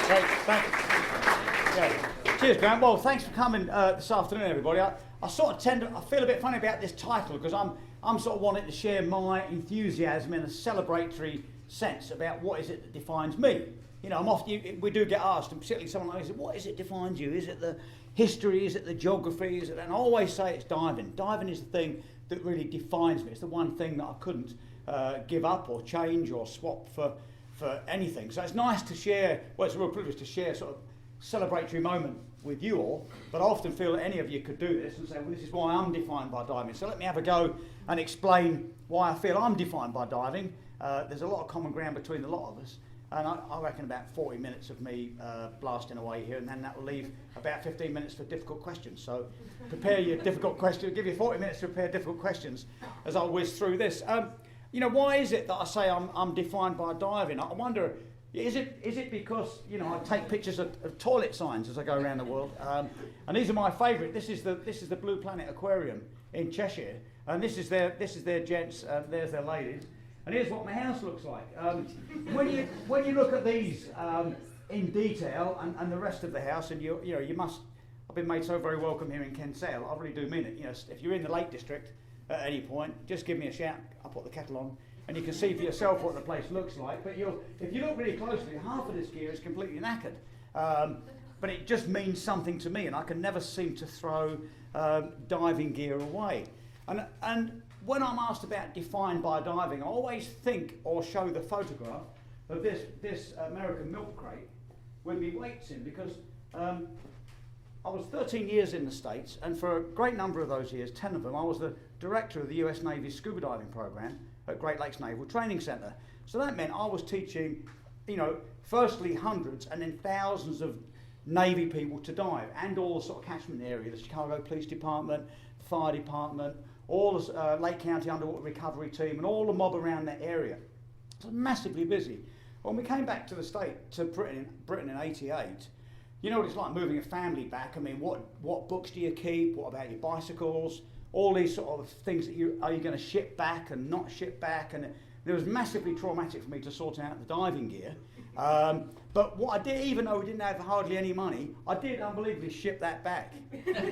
Great, thanks. Yeah. Cheers, Grant. Well, thanks for coming this afternoon, everybody. I sort of I feel a bit funny about this title because I'm sort of wanting to share my enthusiasm in a celebratory sense about what is it that defines me. You know, we do get asked, and particularly someone like, what is it defines you? Is it the history? Is it the geography? Is it? And I always say it's diving. Diving is the thing that really defines me. It's the one thing that I couldn't give up or change or swap for anything. So it's nice to share, well, it's a real privilege to share sort of celebratory moment with you all, but I often feel that any of you could do this and say, well, this is why I'm defined by diving. So let me have a go and explain why I feel I'm defined by diving. There's a lot of common ground between a lot of us, and I reckon about 40 minutes of me blasting away here, and then that will leave about 15 minutes for difficult questions. So prepare your difficult questions, give you 40 minutes to prepare difficult questions as I whiz through this. You know, why is it that I say I'm defined by diving? I wonder, is it because, you know, I take pictures of toilet signs as I go around the world, and these are my favourite. This is the Blue Planet Aquarium in Cheshire, and this is their gents, there's their ladies, and here's what my house looks like. When you look at these in detail and the rest of the house, and you know you must. I've been made so very welcome here in Kinsale. I really do mean it. You know, if you're in the Lake District at any point, just give me a shout. I'll put the kettle on, and you can see for yourself what the place looks like. But if you look really closely, half of this gear is completely knackered. But it just means something to me, and I can never seem to throw diving gear away. And when I'm asked about defined by diving, I always think or show the photograph of this American milk crate with me weights in, because I was 13 years in the States, and for a great number of those years, 10 of them, I was the director of the US Navy's scuba diving program at Great Lakes Naval Training Center. So that meant I was teaching, you know, firstly hundreds and then thousands of Navy people to dive, and all the sort of catchment area, the Chicago Police Department, the Fire Department, all the Lake County Underwater Recovery Team, and all the mob around that area. So massively busy. When we came back to the state, to Britain in '88, you know what it's like moving a family back. I mean, what books do you keep? What about your bicycles? All these sort of things that are you going to ship back and not ship back? And it was massively traumatic for me to sort out the diving gear. But what I did, even though we didn't have hardly any money, I did unbelievably ship that back.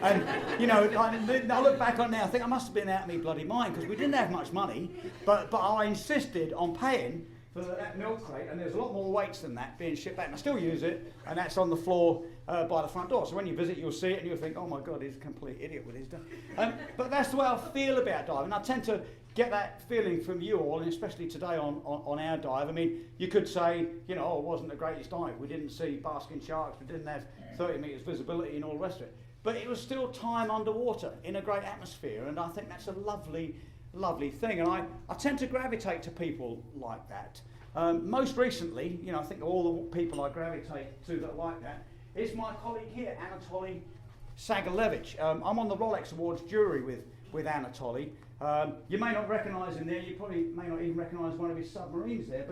And, you know, I look back on it now, I think I must have been out of my bloody mind, because we didn't have much money, but I insisted on paying for that milk crate, and there's a lot more weights than that being shipped back, and I still use it, and that's on the floor by the front door. So when you visit, you'll see it, and you'll think, oh my God, he's a complete idiot with his stuff. But that's the way I feel about diving. I tend to get that feeling from you all, and especially today on our dive. I mean, you could say, you know, oh, it wasn't the greatest dive. We didn't see basking sharks, we didn't have 30 metres visibility and all the rest of it. But it was still time underwater in a great atmosphere, and I think that's a lovely thing, and I tend to gravitate to people like that. Most recently, you know, I think all the people I gravitate to that are like that is my colleague here, Anatoly Sagalevich. I'm on the Rolex Awards jury with Anatoly. You may not recognise him there, you probably may not even recognise one of his submarines there,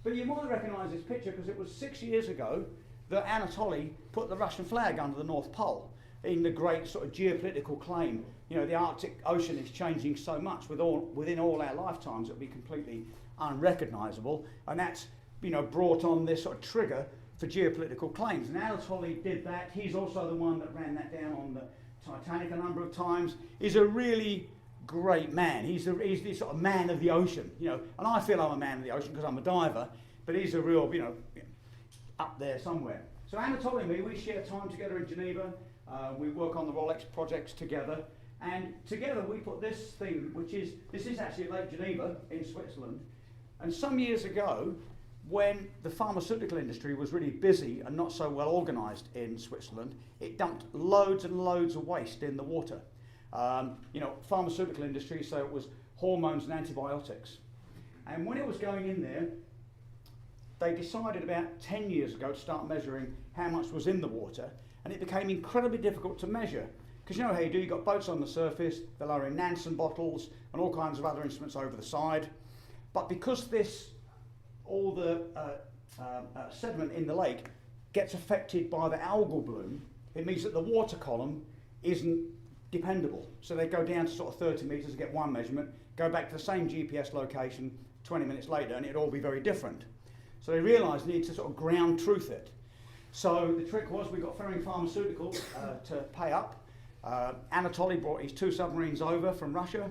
but you might recognise this picture because it was 6 years ago that Anatoly put the Russian flag under the North Pole in the great sort of geopolitical claim. You know, the Arctic Ocean is changing so much within all our lifetimes, it'll be completely unrecognisable, and that's, you know, brought on this sort of trigger for geopolitical claims. And Anatoly did that. He's also the one that ran that down on the Titanic a number of times. He's a really great man. He's the sort of man of the ocean, you know, and I feel I'm a man of the ocean because I'm a diver, but he's a real, you know, up there somewhere. So Anatoly and me, we share time together in Geneva. We work on the Rolex projects together, and together we put this thing, this is actually Lake Geneva in Switzerland. And some years ago, when the pharmaceutical industry was really busy and not so well organised in Switzerland, it dumped loads and loads of waste in the water. You know, pharmaceutical industry, so it was hormones and antibiotics. And when it was going in there, they decided about 10 years ago to start measuring how much was in the water, and it became incredibly difficult to measure. Because you know how you do, you've got boats on the surface, they'll are in Nansen bottles and all kinds of other instruments over the side. But because all the sediment in the lake gets affected by the algal bloom, it means that the water column isn't dependable. So they go down to sort of 30 metres to get one measurement, go back to the same GPS location 20 minutes later, and it'd all be very different. So they realised they need to sort of ground truth it. So the trick was we got Ferring Pharmaceuticals to pay up. Anatoly brought his 2 submarines over from Russia,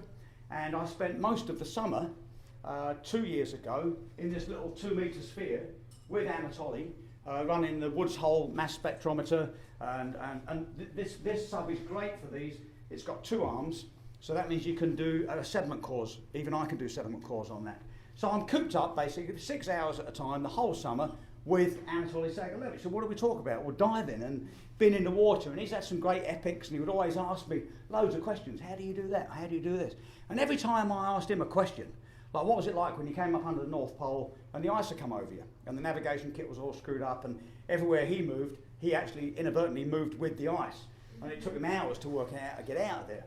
and I spent most of the summer 2 years ago in this little 2-metre sphere with Anatoly, running the Woods Hole mass spectrometer, and this sub is great for these. It's got 2 arms, so that means you can do sediment cores. Even I can do sediment cores on that. So I'm cooped up basically 6 hours at a time the whole summer with Anatoly Sagalevich. So what do we talk about? We're diving and been in the water, and he's had some great epics, and he would always ask me loads of questions. How do you do that? How do you do this? And every time I asked him a question, like what was it like when you came up under the North Pole and the ice had come over you and the navigation kit was all screwed up, and everywhere he moved, he actually inadvertently moved with the ice, and it took him hours to work out how to get out of there.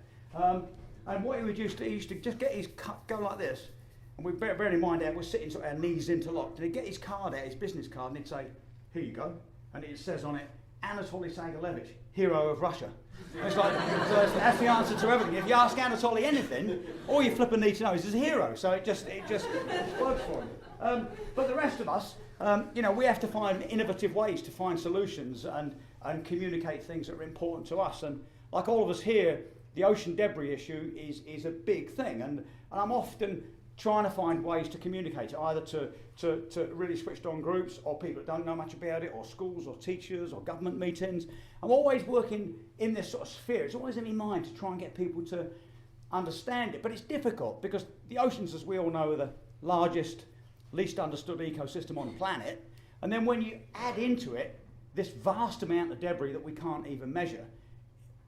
And what he would used to, he used to just get his go like this, and we bear in mind that we're sitting sort of our knees interlocked, and he'd get his card out, his business card, and he'd say, "Here you go," and it says on it, "Anatoly Sagalevich, hero of Russia." It's like, so that's the answer to everything. If you ask Anatoly anything, all you flipping need to know is he's a hero. So it just works for him. But the rest of us, we have to find innovative ways to find solutions and communicate things that are important to us. And like all of us here, the ocean debris issue is a big thing. And I'm often trying to find ways to communicate it, either to really switched on groups or people that don't know much about it, or schools or teachers or government meetings. I'm always working in this sort of sphere. It's always in my mind to try and get people to understand it. But it's difficult because the oceans, as we all know, are the largest, least understood ecosystem on the planet. And then when you add into it this vast amount of debris that we can't even measure,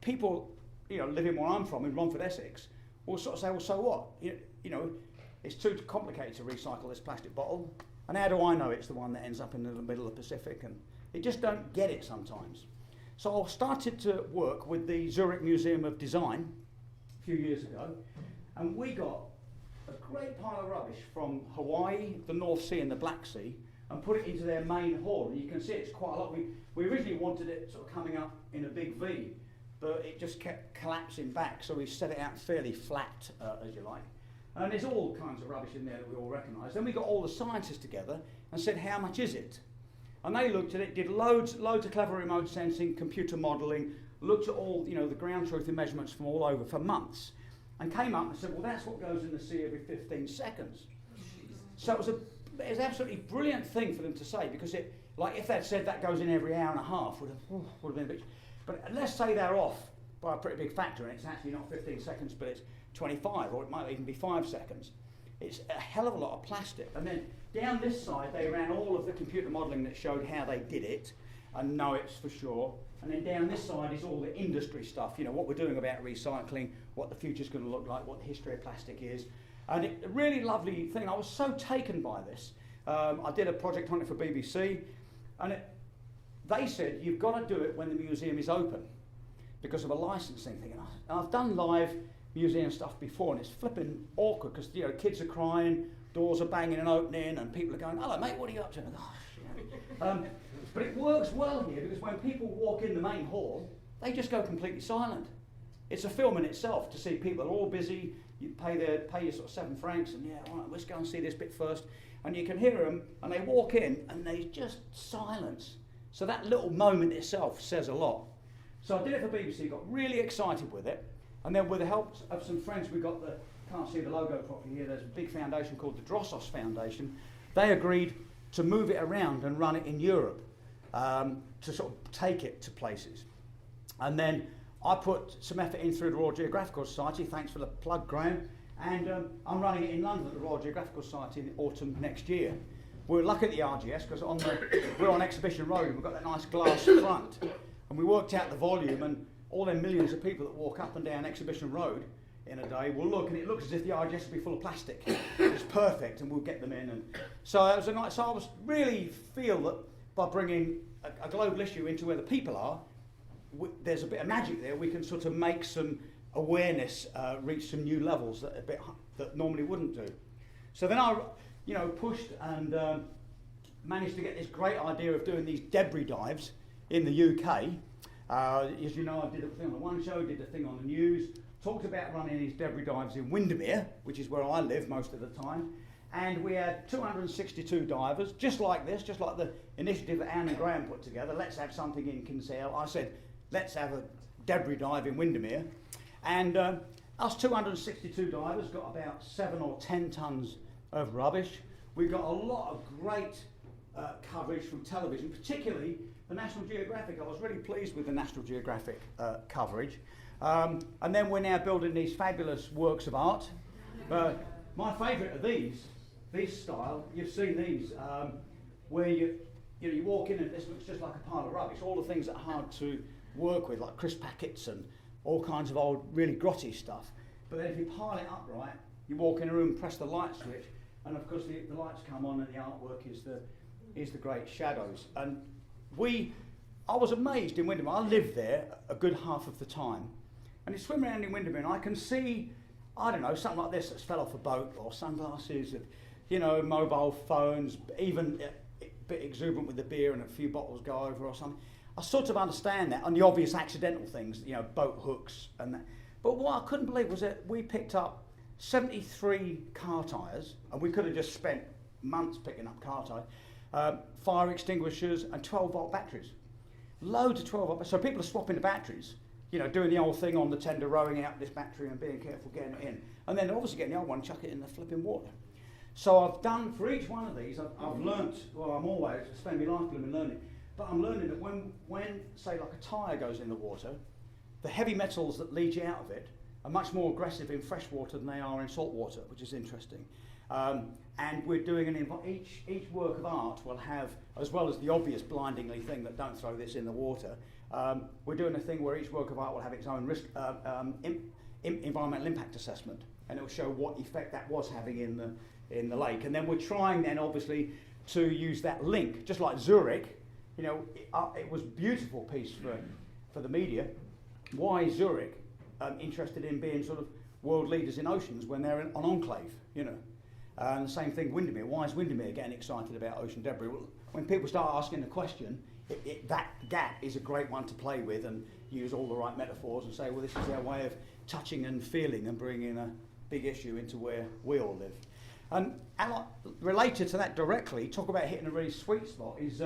people, living where I'm from, in Romford, Essex, will sort of say, well, so what? It's too complicated to recycle this plastic bottle, and how do I know it's the one that ends up in the middle of the Pacific? And they just don't get it sometimes. So I started to work with the Zurich Museum of Design a few years ago, and we got a great pile of rubbish from Hawaii, the North Sea and the Black Sea, and put it into their main hall. And you can see it's quite a lot. We originally wanted it sort of coming up in a big V, but it just kept collapsing back, so we set it out fairly flat, as you like. And there's all kinds of rubbish in there that we all recognise. Then we got all the scientists together and said, how much is it? And they looked at it, did loads of clever remote sensing, computer modelling, looked at all, the ground truth measurements from all over for months, and came up and said, well, that's what goes in the sea every 15 seconds. So it was an absolutely brilliant thing for them to say, because if they'd said that goes in every hour and a half, would have been a bit. But let's say they're off by a pretty big factor, and it's actually not 15 seconds, but it's 25, or it might even be 5 seconds. It's a hell of a lot of plastic. And then down this side, they ran all of the computer modelling that showed how they did it, and know it's for sure. And then down this side is all the industry stuff, what we're doing about recycling, what the future's going to look like, what the history of plastic is. And a really lovely thing, I was so taken by this. I did a project on it for BBC, and they said, you've got to do it when the museum is open, because of a licensing thing. And I've done live museum stuff before, and it's flipping awkward because kids are crying, doors are banging and opening, and people are going, "Hello, mate, what are you up to?" And but it works well here because when people walk in the main hall, they just go completely silent. It's a film in itself to see people are all busy. You pay your sort of 7 francs, and all right, let's go and see this bit first. And you can hear them, and they walk in, and there's just silence. So that little moment itself says a lot. So I did it for BBC, got really excited with it. And then with the help of some friends, we got can't see the logo properly here, there's a big foundation called the Drossos Foundation. They agreed to move it around and run it in Europe, to sort of take it to places. And then I put some effort in through the Royal Geographical Society, thanks for the plug, Graham, and I'm running it in London at the Royal Geographical Society in autumn next year. We're lucky at the RGS because we're on Exhibition Road, and we've got that nice glass front, and we worked out the volume, and all them millions of people that walk up and down Exhibition Road in a day will look, and it looks as if the RGS will be full of plastic. It's perfect, and we'll get them in. And so it was a nice. So I was really feel that by bringing a global issue into where the people are, there's a bit of magic there. We can sort of make some awareness reach some new levels that normally wouldn't do. So then I, pushed and managed to get this great idea of doing these debris dives in the UK. As you know, I did a thing on the One Show, did a thing on the news, talked about running these debris dives in Windermere, which is where I live most of the time, And we had 262 divers, just like this, just like the initiative that Anne and Graham put together. Let's have something in Kinsale. I said, let's have a debris dive in Windermere. And us 262 divers got about 7 or 10 tonnes of rubbish. We got a lot of great coverage from television, particularly the National Geographic. I was really pleased with the National Geographic coverage. And then we're now building these fabulous works of art. My favourite are these style. You've seen these, where you walk in and this looks just like a pile of rubbish. All the things that are hard to work with, like crisp packets and all kinds of old, really grotty stuff. But then if you pile it up right, you walk in a room, press the light switch, and of course the lights come on and the artwork is the great shadows. And I was amazed in Windermere. I lived there a good half of the time, and you swim around in Windermere and I can see, I don't know, something like this that's fell off a boat, or sunglasses, mobile phones, even a bit exuberant with the beer and a few bottles go over or something. I sort of understand that, and the obvious accidental things, boat hooks and that. But what I couldn't believe was that we picked up 73 car tyres, and we could have just spent months picking up car tyres, fire extinguishers and 12-volt batteries. Loads of 12-volt. So people are swapping the batteries, doing the old thing on the tender, rowing out this battery and being careful getting it in. And then obviously getting the old one, chuck it in the flipping water. So I've done, for each one of these, I've learnt, well, I'm always, spend my life learning, but I'm learning that when, say, like a tyre goes in the water, the heavy metals that leach out of it are much more aggressive in fresh water than they are in salt water, which is interesting. And we're doing each work of art will have, as well as the obvious blindingly thing that don't throw this in the water, we're doing a thing where each work of art will have its own risk, environmental impact assessment, and it will show what effect that was having in the lake. And then we're trying then obviously to use that link, just like Zurich. It was a beautiful piece for the media. Why is Zurich interested in being sort of world leaders in oceans when they're an enclave, And the same thing, Windermere. Why is Windermere getting excited about ocean debris? Well, when people start asking the question, that gap is a great one to play with and use all the right metaphors and say, well, this is our way of touching and feeling and bringing a big issue into where we all live. And related to that directly, talk about hitting a really sweet spot, is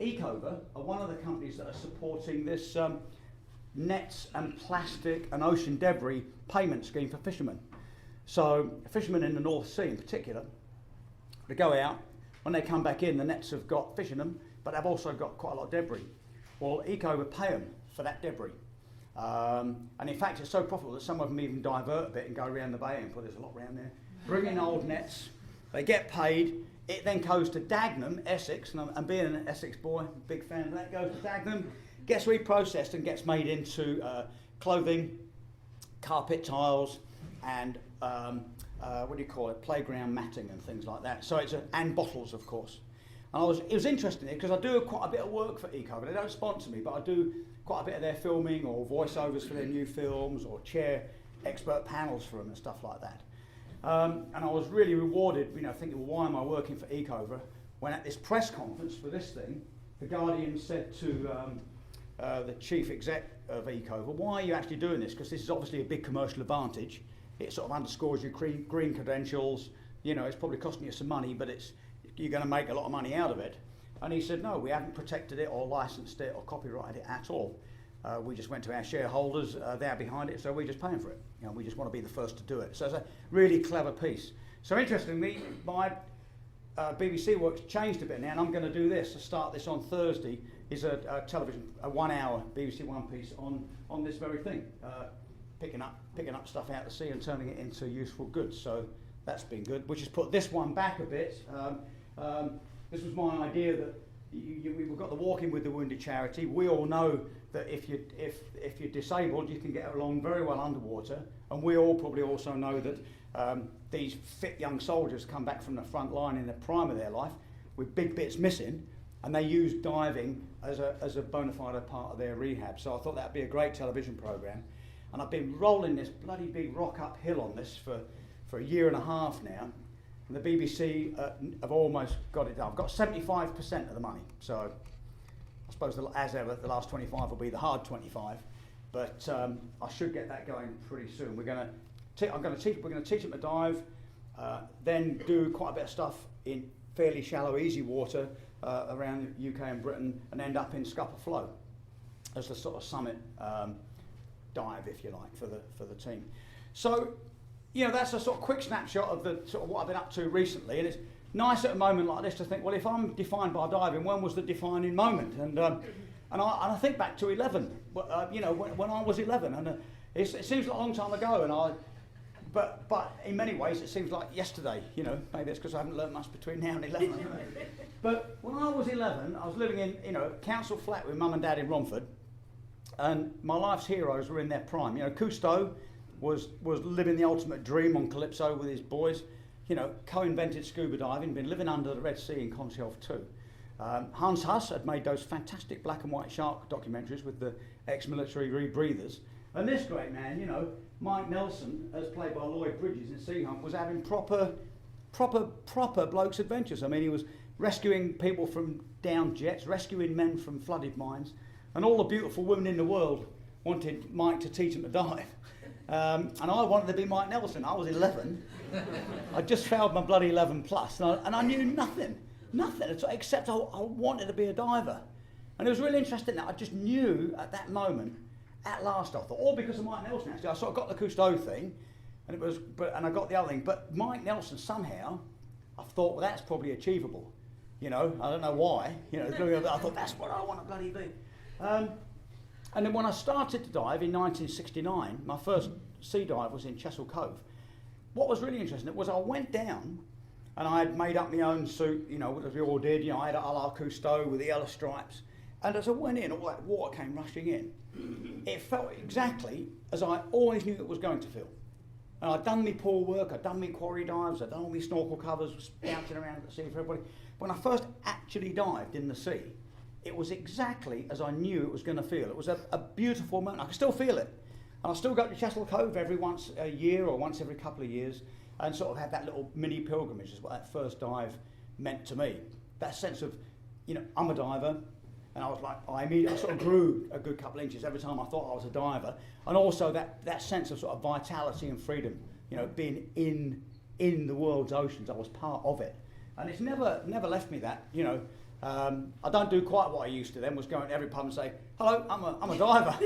Ecover are one of the companies that are supporting this nets and plastic and ocean debris payment scheme for fishermen. So fishermen in the North Sea in particular, they go out, when they come back in, the nets have got fish in them, but they've also got quite a lot of debris. Well, Ecover pay them for that debris. And in fact, it's so profitable that some of them even divert a bit and go around the bay and put, there's a lot around there, bring in old nets, they get paid, it then goes to Dagenham, Essex, and being an Essex boy, big fan of that, goes to Dagenham, gets reprocessed and gets made into clothing, carpet tiles, and playground matting and things like that. So and bottles, of course. And it was interesting because I do quite a bit of work for Ecover. They don't sponsor me, but I do quite a bit of their filming or voiceovers for their new films or chair expert panels for them and stuff like that. And I was really rewarded, thinking, well, why am I working for Ecover? When at this press conference for this thing, the Guardian said to the chief exec of Ecover, why are you actually doing this? Because this is obviously a big commercial advantage. It sort of underscores your green credentials. It's probably costing you some money, but you're going to make a lot of money out of it. And he said, no, we haven't protected it or licensed it or copyrighted it at all. We just went to our shareholders, they're behind it, so we're just paying for it. We just want to be the first to do it. So it's a really clever piece. So interestingly, my BBC work's changed a bit now, and I'm going to do this. To start this on Thursday is a 1-hour BBC One piece on this very thing, picking up stuff out of the sea and turning it into useful goods. So that's been good. Which has put this one back a bit. This was my idea that we've got the Walking with the Wounded charity. We all know that if you're disabled, you can get along very well underwater, and we all probably also know that these fit young soldiers come back from the front line in the prime of their life with big bits missing, and they use diving as a bona fide part of their rehab. So I thought that'd be a great television programme, and I've been rolling this bloody big rock uphill on this for a year and a half now. And the BBC have almost got it done. I've got 75% of the money, so I suppose as ever the last 25 will be the hard 25, but I should get that going pretty soon. We're going to teach them to dive, then do quite a bit of stuff in fairly shallow, easy water around the UK and Britain, and end up in scupper flow as the sort of summit dive, if you like, for the team. So, that's a sort of quick snapshot of the sort of what I've been up to recently, and it's nice at a moment like this to think, well, if I'm defined by diving, when was the defining moment? And I think back to 11, when I was 11, and it seems like a long time ago, but in many ways it seems like yesterday. Maybe it's because I haven't learned much between now and 11. But when I was 11, I was living in a council flat with mum and dad in Romford, and my life's heroes were in their prime. Cousteau was living the ultimate dream on Calypso with his boys. Co-invented scuba diving, been living under the Red Sea in Kinsale too. Hans Huss had made those fantastic black and white shark documentaries with the ex-military rebreathers. And this great man, Mike Nelson, as played by Lloyd Bridges in Sea Hunt, was having proper bloke's adventures. I mean, he was rescuing people from downed jets, rescuing men from flooded mines, and all the beautiful women in the world wanted Mike to teach them to dive. And I wanted to be Mike Nelson. I was 11. I just failed my bloody 11 plus, and I knew nothing except I wanted to be a diver. And it was really interesting that I just knew at that moment, at last I thought, all because of Mike Nelson actually. I sort of got the Cousteau thing, and I got the other thing, but Mike Nelson somehow, I thought, well, that's probably achievable. I don't know why. I thought that's what I want to bloody be. And then when I started to dive in 1969, my first sea dive was in Chesil Cove. What was really interesting was I went down and I had made up my own suit, as we all did. I had a la Cousteau with the yellow stripes. And as I went in, all that water came rushing in. It felt exactly as I always knew it was going to feel. And I'd done my pool work, I'd done my quarry dives, I'd done all my snorkel covers, bouncing around at the sea for everybody. When I first actually dived in the sea, it was exactly as I knew it was going to feel. It was a beautiful moment. I could still feel it. And I still go to Chesil Cove every once a year or once every couple of years and sort of have that little mini pilgrimage, is what that first dive meant to me. That sense of, I'm a diver. And I was like, I sort of grew a good couple of inches every time I thought I was a diver. And also that sense of sort of vitality and freedom, being in the world's oceans. I was part of it. And it's never left me that, I don't do quite what I used to then, was going to every pub and say, hello, I'm a diver,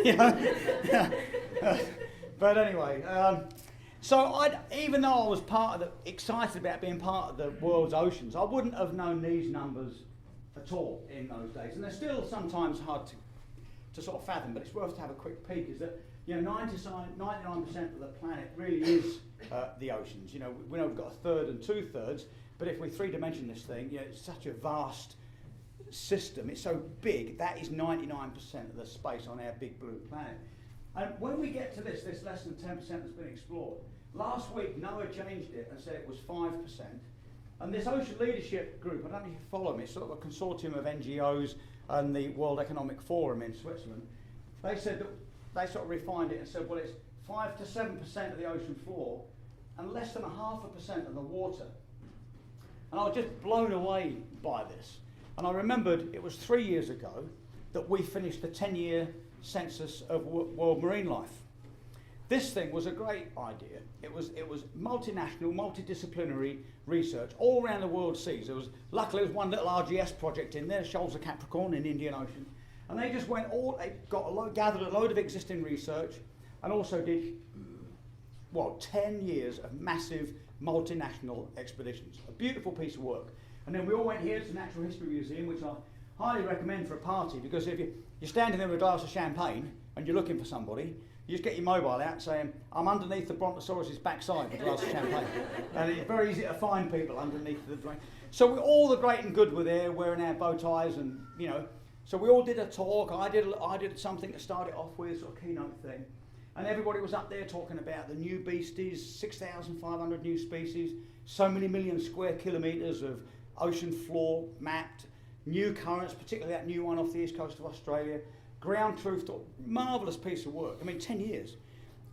But anyway, so even though I was excited about being part of the world's oceans, I wouldn't have known these numbers at all in those days. And they're still sometimes hard to sort of fathom, but it's worth to have a quick peek, is that 99% of the planet really is the oceans. We know we've got a third and 2/3, but if we three-dimension this thing, it's such a vast system, it's so big, that is 99% of the space on our big blue planet. And when we get to this less than 10% that's been explored, last week NOAA changed it and said it was 5%. And this Ocean Leadership Group, I don't know if you follow them, it's sort of a consortium of NGOs and the World Economic Forum in Switzerland. They said that they sort of refined it and said, well, it's 5 to 7% of the ocean floor and less than 0.5% of the water. And I was just blown away by this. And I remembered it was 3 years ago that we finished the 10-year census of world marine life. This thing was a great idea. It was multinational, multidisciplinary research all around the world seas. Luckily there was one little RGS project in there, Shoals of Capricorn in the Indian Ocean. And they just gathered a load of existing research and also did, 10 years of massive multinational expeditions. A beautiful piece of work. And then we all went here to the Natural History Museum, which I highly recommend for a party, because if you're standing there with a glass of champagne and you're looking for somebody, you just get your mobile out saying, I'm underneath the Brontosaurus's backside with a glass of champagne. And it's very easy to find people underneath the drain. So all the great and good were there, wearing our bow ties and, so we all did a talk. I did something to start it off with, sort of keynote thing. And everybody was up there talking about the new beasties, 6,500 new species, so many million square kilometres of ocean floor mapped, new currents, particularly that new one off the east coast of Australia, ground truth, marvellous piece of work. 10 years.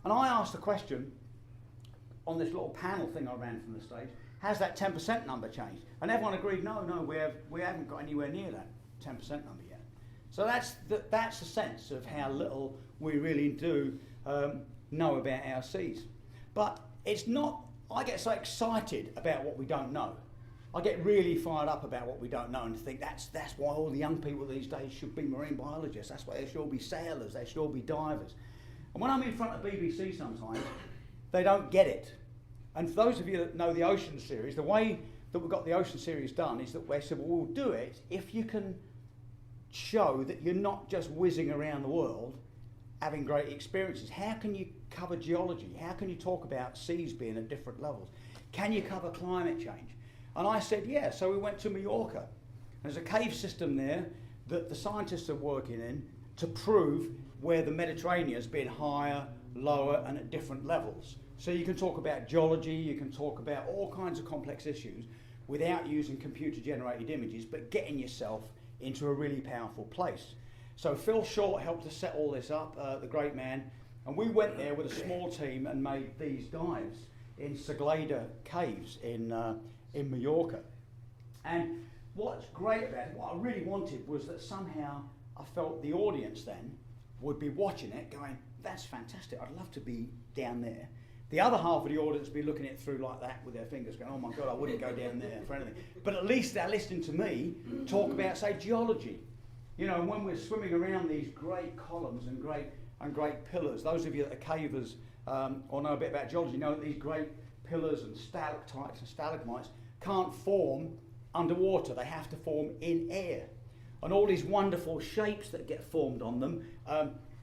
And I asked the question on this little panel thing I ran from the stage, has that 10% number changed? And everyone agreed, no, we haven't got anywhere near that 10% number yet. So that's a sense of how little we really do know about our seas. But it's not I get so excited about what we don't know. I get really fired up about what we don't know and think that's why all the young people these days should be marine biologists. That's why they should all be sailors, they should all be divers. And when I'm in front of BBC sometimes, they don't get it. And for those of you that know the Ocean series, the way that we've got the Ocean series done is that we said, well, we'll do it if you can show that you're not just whizzing around the world having great experiences. How can you cover geology? How can you talk about seas being at different levels? Can you cover climate change? And I said, yeah. So we went to Mallorca. There's a cave system there that the scientists are working in to prove where the Mediterranean's been higher, lower, and at different levels. So you can talk about geology, you can talk about all kinds of complex issues without using computer-generated images, but getting yourself into a really powerful place. So Phil Short helped us set all this up, the great man, and we went there with a small team and made these dives in Sagrada caves in Mallorca. And what's great about it, what I really wanted was that somehow I felt the audience then would be watching it going, that's fantastic, I'd love to be down there. The other half of the audience would be looking at it through like that with their fingers going, oh my God, I wouldn't go down there for anything. But at least they're listening to me talk about, say, geology. You know, when we're swimming around these great columns and great pillars, those of you that are cavers or know a bit about geology know that these great pillars and stalactites and stalagmites can't form underwater. They have to form in air. And all these wonderful shapes that get formed on them,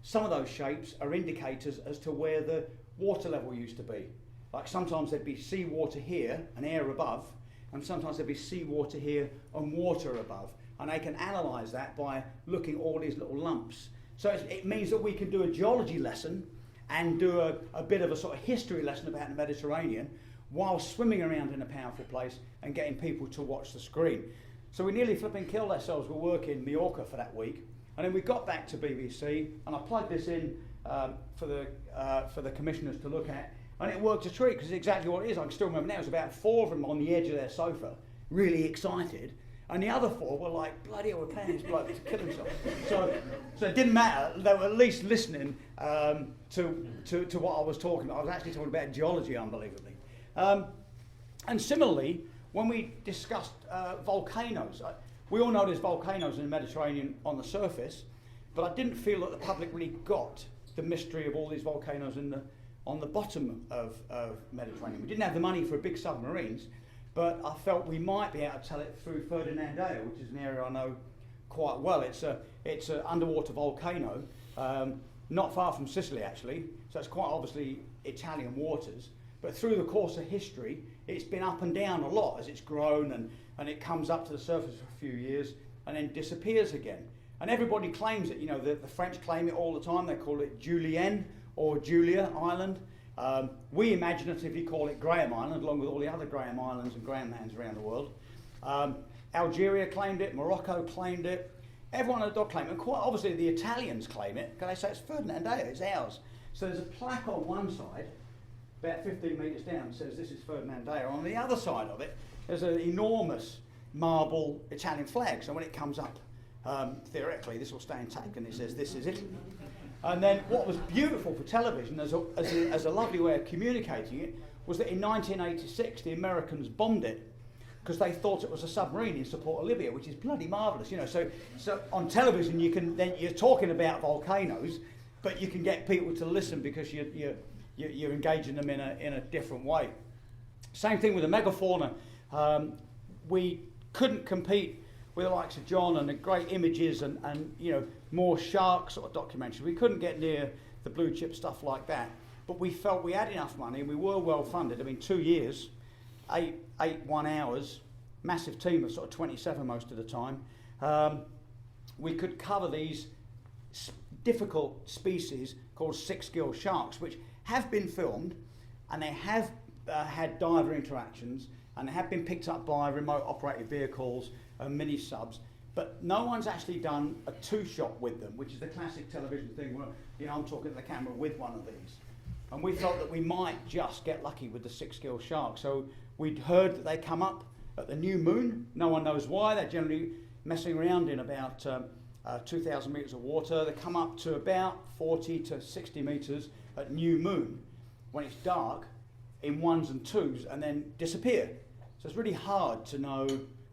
some of those shapes are indicators as to where the water level used to be. Like sometimes there'd be seawater here and air above, and sometimes there'd be seawater here and water above. And they can analyse that by looking at all these little lumps. So it means that we can do a geology lesson and do a bit of a sort of history lesson about the Mediterranean while swimming around in a powerful place and getting people to watch the screen. So we nearly flipping killed ourselves. We're working in Mallorca for that week. And then we got back to BBC, and I plugged this in for the commissioners to look at, and it worked a treat because it's exactly what it is. I can still remember now. It was about 4 of them on the edge of their sofa, really excited, and the other 4 were like, bloody hell, we're paying this bloke to kill himself. So it didn't matter. They were at least listening to what I was talking about. I was actually talking about geology, unbelievably. And similarly, when we discussed volcanoes, we all know there's volcanoes in the Mediterranean on the surface, but I didn't feel that the public really got the mystery of all these volcanoes on the bottom of Mediterranean. We didn't have the money for big submarines, but I felt we might be able to tell it through Ferdinandeo, which is an area I know quite well. It's an underwater volcano, not far from Sicily actually, so it's quite obviously Italian waters. But through the course of history, it's been up and down a lot as it's grown, and it comes up to the surface for a few years and then disappears again. And everybody claims it. You know, the French claim it all the time. They call it Julienne or Julia Island. We imaginatively call it Graham Island, along with all the other Graham Islands and Graham lands around the world. Algeria claimed it. Morocco claimed it. Everyone at the dock claimed it. And quite obviously the Italians claim it because they say it's Ferdinandeo, it's ours. So there's a plaque on one side, about 15 metres down, that says this is Ferdinandeo. On the other side of it, there's an enormous marble Italian flag. So when it comes up, theoretically, this will stay intact, and it says this is Italy. And then what was beautiful for television as a lovely way of communicating it was that in 1986 the Americans bombed it because they thought it was a submarine in support of Libya, which is bloody marvellous, you know. So on television you're talking about volcanoes, but you can get people to listen because you're engaging them in a different way. Same thing with the megafauna. We couldn't compete with the likes of John and the great images and you know, more shark sort of documentaries. We couldn't get near the blue chip stuff like that, but we felt we had enough money and we were well funded. I mean, 2 years, 8 1 hours, massive team of sort of 27 most of the time. We could cover these difficult species called six-gill sharks, which have been filmed, and they have had diver interactions, and they have been picked up by remote operated vehicles and mini subs, but no one's actually done a 2-shot with them, which is the classic television thing where, you know, I'm talking to the camera with one of these. And we felt that we might just get lucky with the six-gill shark. So we'd heard that they come up at the new moon. No one knows why. They're generally messing around in about 2,000 metres of water. They come up to about 40 to 60 metres at new moon. When it's dark, in ones and twos and then disappear. So it's really hard to know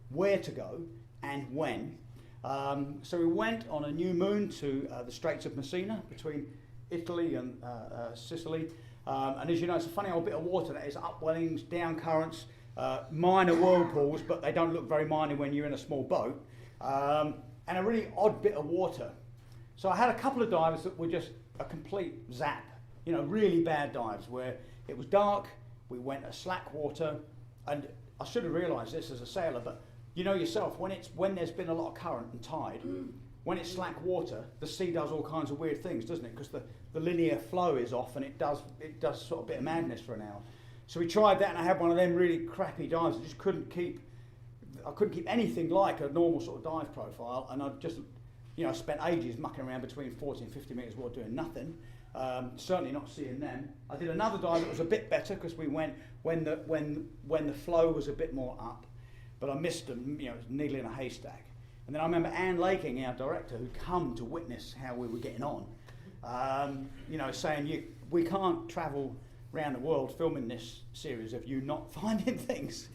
where to go and when. So we went on a new moon to the Straits of Messina between Italy and Sicily. And as you know, it's a funny old bit of water. That is upwellings, down currents, minor whirlpools, but they don't look very minor when you're in a small boat. And a really odd bit of water. So I had a couple of dives that were just a complete zap, you know, really bad dives where it was dark, we went at slack water, and I should have realised this as a sailor, but you know yourself, when there's been a lot of current and tide, when it's slack water, the sea does all kinds of weird things, doesn't it? Because the linear flow is off, and it does sort of a bit of madness for an hour. So we tried that, and I had one of them really crappy dives. I couldn't keep anything like a normal sort of dive profile, and I just, you know, spent ages mucking around between 40 and 50 metres water doing nothing. Certainly not seeing them. I did another dive that was a bit better because we went when the flow was a bit more up, but I missed them. You know, it was needle in a haystack. And then I remember Anne Laking, our director, who'd come to witness how we were getting on, you know, saying we can't travel around the world filming this series of you not finding things.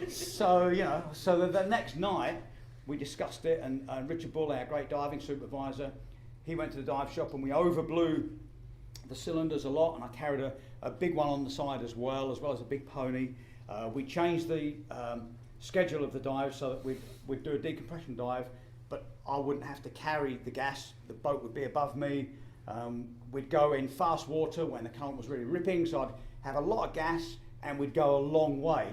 So, you know, so the next night we discussed it, and Richard Bull, our great diving supervisor, he went to the dive shop and we overblew the cylinders a lot, and I carried a big one on the side as well as a big pony. We changed the schedule of the dive so that we'd do a decompression dive, but I wouldn't have to carry the gas, the boat would be above me. We'd go in fast water when the current was really ripping, so I'd have a lot of gas and we'd go a long way,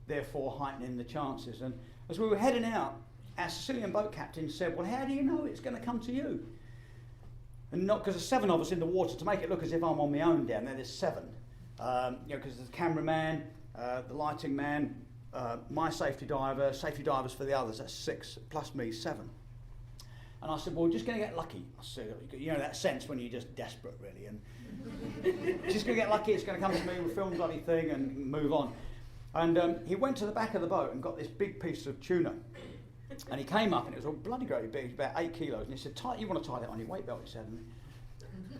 therefore heightening the chances. And as we were heading out, our Sicilian boat captain said, well, how do you know it's going to come to you? And not because there's 7 of us in the water, to make it look as if I'm on my own down there, there's 7. You know, because there's the cameraman, the lighting man, my safety divers for the others, that's 6, plus me, 7. And I said, well, we're just going to get lucky. I said, you know that sense when you're just desperate, really, and just going to get lucky, it's going to come to me, we'll film the bloody thing and move on. And he went to the back of the boat and got this big piece of tuna. And he came up and it was all bloody great big, about 8 kilos. And he said, you want to tie that on your weight belt, he said, and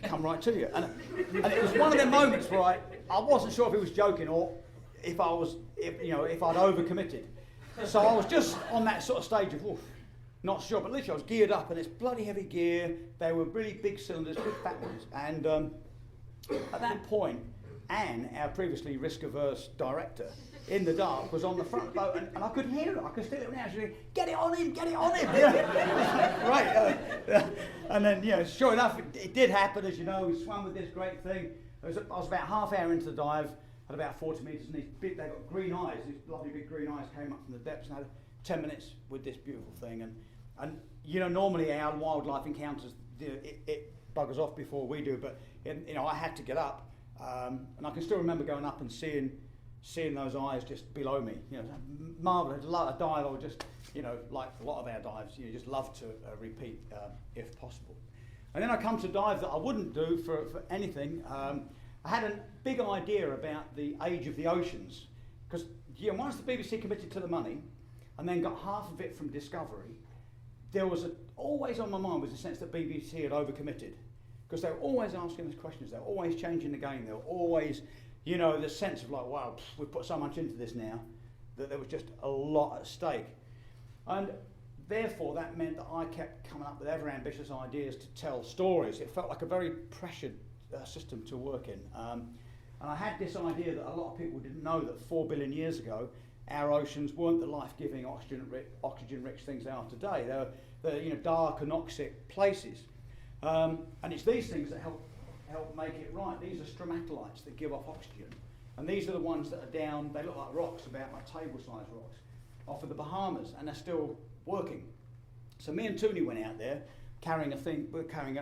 come right to you. And it was one of them moments where I wasn't sure if he was joking or if I'd overcommitted. So I was just on that sort of stage of, oof, not sure, but literally I was geared up, and it's bloody heavy gear. They were really big cylinders, big fat ones. And at that point, Anne, our previously risk-averse director, in the dark, was on the front boat, and I could hear her. I could still hear her now. She was, get it on him, get it on him. Right. And then, you know, sure enough, it did happen, as you know. We swam with this great thing. I was about half hour into the dive, at about 40 metres, and they got green eyes. These lovely big green eyes came up from the depths, and had 10 minutes with this beautiful thing. And you know, normally our wildlife encounters, it buggers off before we do, but you know, I had to get up, and I can still remember going up and seeing those eyes just below me. You know, marvellous. A dive I would just, you know, like a lot of our dives, you just love to repeat if possible. And then I come to dive that I wouldn't do for anything. I had a big idea about the age of the oceans, because you know, once the BBC committed to the money, and then got half of it from Discovery, there was always on my mind was a sense that BBC had overcommitted, because they were always asking us questions, they were always changing the game, they were always, you know, the sense of like, wow, we've put so much into this now, that there was just a lot at stake. And therefore that meant that I kept coming up with ever ambitious ideas to tell stories. It felt like a very pressured system to work in. And I had this idea that a lot of people didn't know that 4 billion years ago, our oceans weren't the life-giving, oxygen-rich things they are today. They're you know, dark, anoxic places. And it's these things that help make it right. These are stromatolites that give off oxygen. And these are the ones that are down, they look like rocks, about like table-sized rocks, off of the Bahamas, and they're still working. So me and Tooney went out there carrying an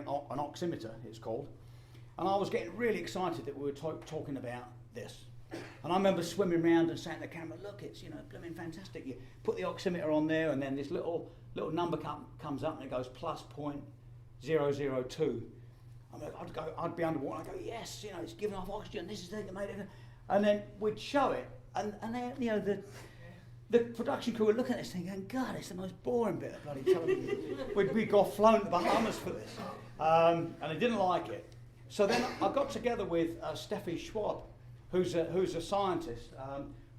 oximeter, it's called. And I was getting really excited that we were talking about this. And I remember swimming around and saying to the camera, look, it's, you know, blooming fantastic. You put the oximeter on there, and then this little number comes up and it goes plus 0.002. I'd be underwater and I'd go, yes, you know, it's giving off oxygen, this is taking made it. And then we'd show it, and they, you know, the production crew would look at this thing going, God, it's the most boring bit of bloody television. we got flown to the Bahamas for this. And they didn't like it. So then I got together with Steffi Schwab, who's a scientist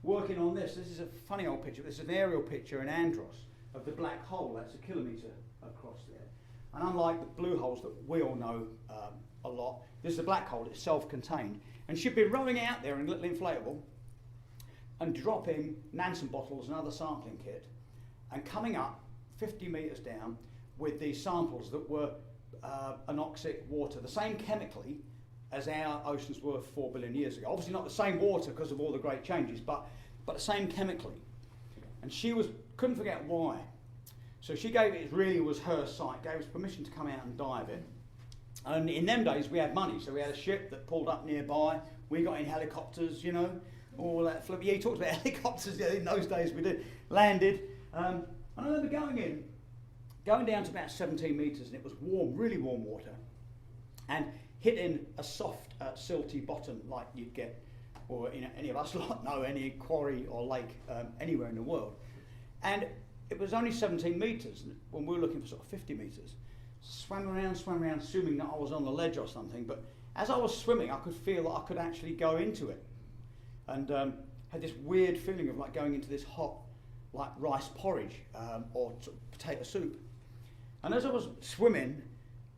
working on this. This is a funny old picture. This is an aerial picture in Andros of the black hole. That's a kilometre across there. And unlike the blue holes that we all know a lot, this is a black hole. It's self-contained. And she'd be rowing out there in a little inflatable and dropping Nansen bottles and other sampling kit and coming up 50 metres down with these samples that were anoxic water, the same chemically as our oceans were 4 billion years ago. Obviously not the same water because of all the great changes, but the same chemically. And she couldn't forget why. So she gave it really was her site, gave us permission to come out and dive in. And in them days we had money, so we had a ship that pulled up nearby. We got in helicopters, you know, all that flip. Yeah, he talked about helicopters. Yeah, in those days we did. Landed. And I remember going down to about 17 metres, and it was warm, really warm water, and hitting a soft, silty bottom like you'd get, or any of us lot know, any quarry or lake anywhere in the world. And it was only 17 metres when we were looking for sort of 50 metres. Swam around, assuming that I was on the ledge or something, but as I was swimming, I could feel that I could actually go into it. And had this weird feeling of like going into this hot, like rice porridge or sort of potato soup. And as I was swimming,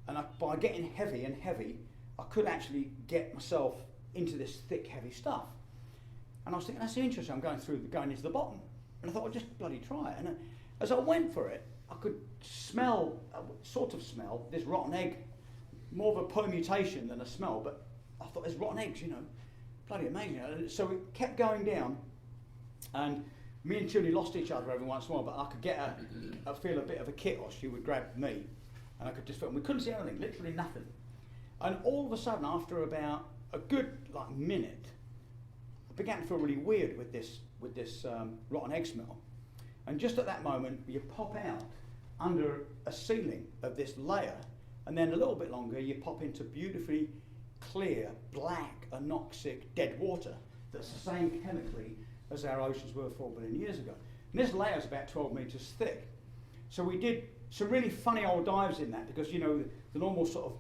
and by getting heavy and heavy, I could actually get myself into this thick, heavy stuff. And I was thinking, that's interesting, I'm going into the bottom. And I thought, I'll just bloody try it. And as I went for it, I could smell this rotten egg, more of a permutation than a smell, but I thought, there's rotten eggs, you know, bloody amazing. So it kept going down, and me and Julie lost each other every once in a while, but I could feel a bit of a kit, or she would grab me, and I could just feel, and we couldn't see anything, literally nothing. And all of a sudden, after about a good minute, I began to feel really weird with this rotten egg smell. And just at that moment, you pop out under a ceiling of this layer, and then a little bit longer, you pop into beautifully clear, black, anoxic, dead water that's the same chemically as our oceans were 4 billion years ago. And this layer is about 12 metres thick. So we did some really funny old dives in that, because, you know, the normal sort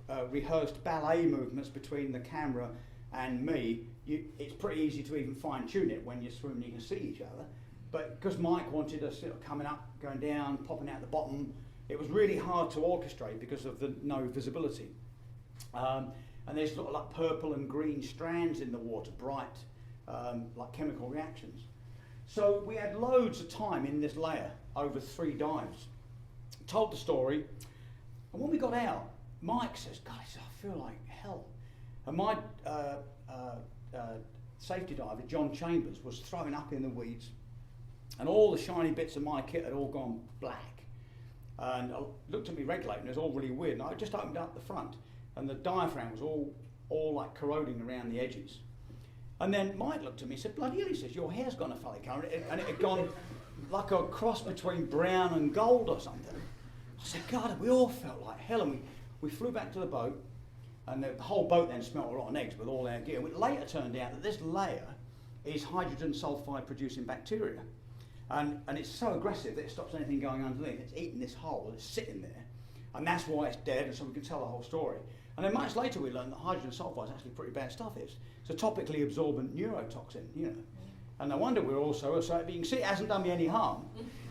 of rehearsed ballet movements between the camera and me, it's pretty easy to even fine-tune it when you're swimming, you can see each other. But because Mike wanted us sort of coming up, going down, popping out the bottom, it was really hard to orchestrate because of the no visibility. And there's sort of like purple and green strands in the water, bright, like chemical reactions. So we had loads of time in this layer over 3 dives. Told the story, and when we got out, Mike says, "Guys, I feel like hell." And my safety diver, John Chambers, was throwing up in the weeds, and all the shiny bits of my kit had all gone black. And I looked at me regulator, and it was all really weird. And I just opened up the front, and the diaphragm was all like corroding around the edges. And then Mike looked at me and said, "Bloody hell," he says, "your hair's gone a funny colour." And it had gone like a cross between brown and gold or something. I said, "God," we all felt like hell. And we flew back to the boat, and the whole boat then smelled of rotten eggs with all our gear. It later turned out that this layer is hydrogen sulfide producing bacteria. And it's so aggressive that it stops anything going underneath. It's eating this hole, it's sitting there. And that's why it's dead, and so we can tell the whole story. And then much later we learned that hydrogen sulfide is actually pretty bad stuff. It's a topically absorbent neurotoxin, you know. And no wonder we're all so but you can see it hasn't done me any harm.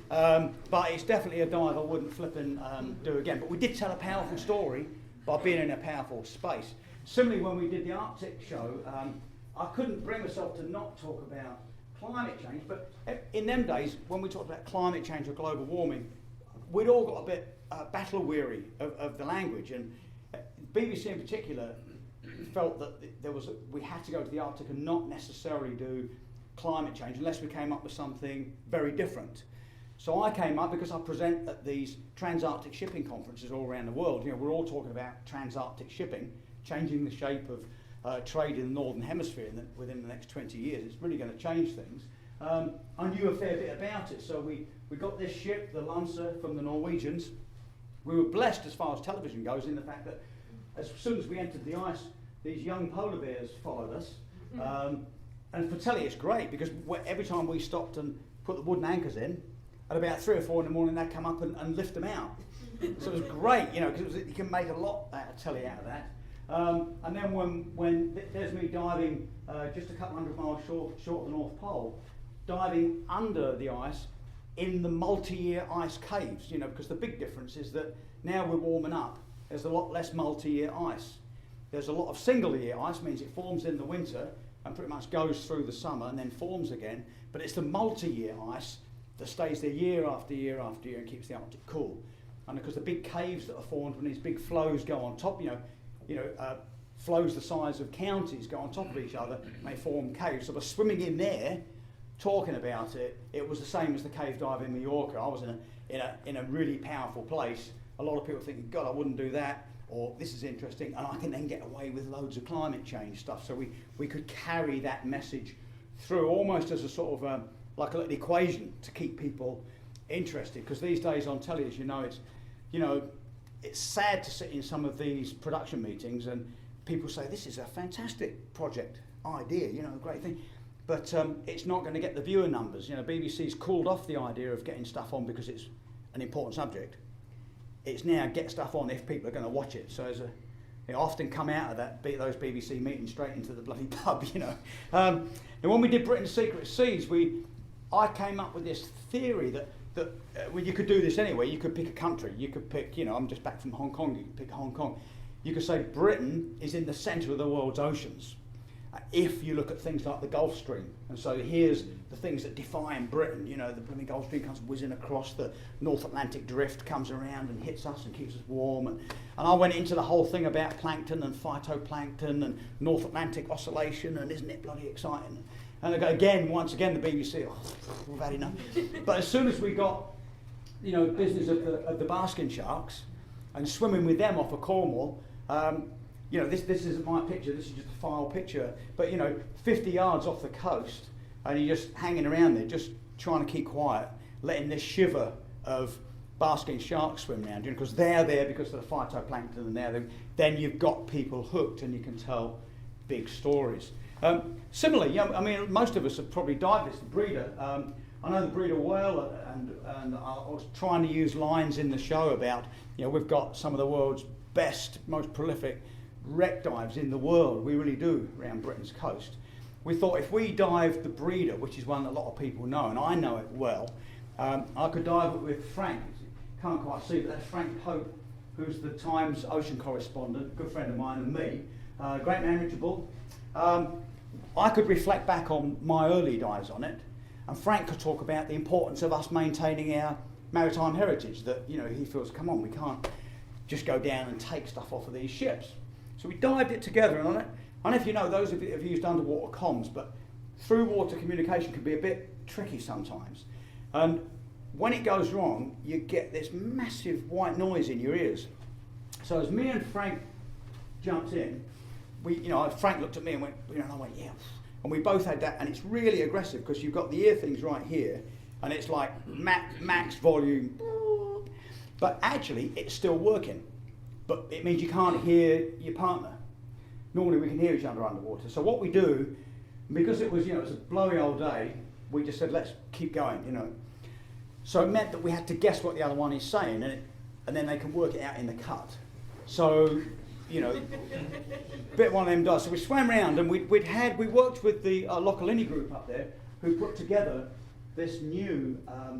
But it's definitely a dive I wouldn't flipping do again. But we did tell a powerful story by being in a powerful space. Similarly, when we did the Arctic show, I couldn't bring myself to not talk about climate change, but in them days, when we talked about climate change or global warming, we'd all got a bit battle weary of the language, and BBC in particular felt that we had to go to the Arctic and not necessarily do climate change unless we came up with something very different. So I came up because I present at these Trans-Arctic shipping conferences all around the world. You know, we're all talking about Trans-Arctic shipping, changing the shape of trade in the Northern Hemisphere within the next 20 years. It's really going to change things. I knew a fair bit about it, so we got this ship, the Lancer, from the Norwegians. We were blessed as far as television goes in the fact that as soon as we entered the ice, these young polar bears followed us. And for telly, it's great because every time we stopped and put the wooden anchors in, at about 3 or 4 in the morning, they'd come up and lift them out. So it was great, you know, because you can make a lot out of telly out of that. And then there's me diving just a couple hundred miles short of the North Pole, diving under the ice in the multi-year ice caves, because the big difference is that now we're warming up, there's a lot less multi-year ice. There's a lot of single-year ice, means it forms in the winter and pretty much goes through the summer and then forms again, but it's the multi-year ice that stays there year after year after year and keeps the Arctic cool. And because the big caves that are formed when these big flows go on top, flows the size of counties go on top of each other, and they form caves. So by swimming in there, talking about it, it was the same as the cave dive in Mallorca. I was in a really powerful place. A lot of people thinking, God, I wouldn't do that, or this is interesting, and I can then get away with loads of climate change stuff. So we could carry that message through almost as a sort of like an equation to keep people interested. Because these days on telly, as you know, it's sad to sit in some of these production meetings and people say, this is a fantastic project, idea, a great thing. But it's not going to get the viewer numbers. BBC's called off the idea of getting stuff on because it's an important subject. It's now get stuff on if people are going to watch it. So they often come out of those BBC meetings straight into the bloody pub, And when we did Britain's Secret Seas, I came up with this theory that well, you could do this anyway. You could pick a country. You could pick, I'm just back from Hong Kong. You could pick Hong Kong. You could say Britain is in the centre of the world's oceans. If you look at things like the Gulf Stream, and so here's the things that define Britain. The blooming Gulf Stream comes whizzing across, the North Atlantic drift comes around and hits us and keeps us warm. And I went into the whole thing about plankton and phytoplankton and North Atlantic oscillation, and isn't it bloody exciting? And once again, the BBC, we've had enough. But as soon as we got, business of the basking sharks and swimming with them off of Cornwall, this isn't my picture, this is just a file picture, but 50 yards off the coast, and you're just hanging around there, just trying to keep quiet, letting this shiver of basking sharks swim around you, because they're there because of the phytoplankton, and then you've got people hooked and you can tell big stories. Similarly, most of us have probably dived this, the breeder. I know the breeder well, and I was trying to use lines in the show about, we've got some of the world's best, most prolific wreck dives in the world. We really do around Britain's coast. We thought if we dived the breeder, which is one that a lot of people know, and I know it well, I could dive it with Frank. You can't quite see, but that's Frank Pope, who's the Times ocean correspondent, good friend of mine and me, great manageable. I could reflect back on my early dives on it, and Frank could talk about the importance of us maintaining our maritime heritage, that he feels, come on, we can't just go down and take stuff off of these ships. So we dived it together, and I don't know if you know, those of you have used underwater comms, but through water communication can be a bit tricky sometimes. And when it goes wrong, you get this massive white noise in your ears. So as me and Frank jumped in, Frank looked at me and went, and I went, yeah. And we both had that, and it's really aggressive because you've got the ear things right here, and it's like max volume, but actually it's still working. But it means you can't hear your partner. Normally we can hear each other underwater. So what we do, because it was, it was a blowy old day, we just said, let's keep going, So it meant that we had to guess what the other one is saying, and then they can work it out in the cut. So, bit one of them does. So we swam around, and we worked with the Localini group up there, who put together this new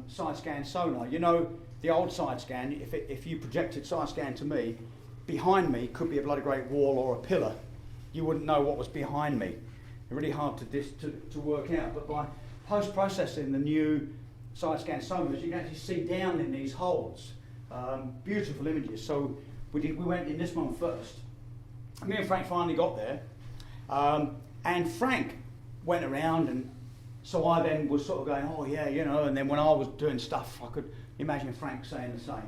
side scan sonar. The old side scan, if you projected side scan to me, behind me could be a bloody great wall or a pillar. You wouldn't know what was behind me. Really hard to work out. But by post-processing the new side scan sonars, you can actually see down in these holes. Beautiful images. So we went in this one first. Me and Frank finally got there, and Frank went around, and so I then was sort of going, oh yeah, and then when I was doing stuff, I could imagine Frank saying the same.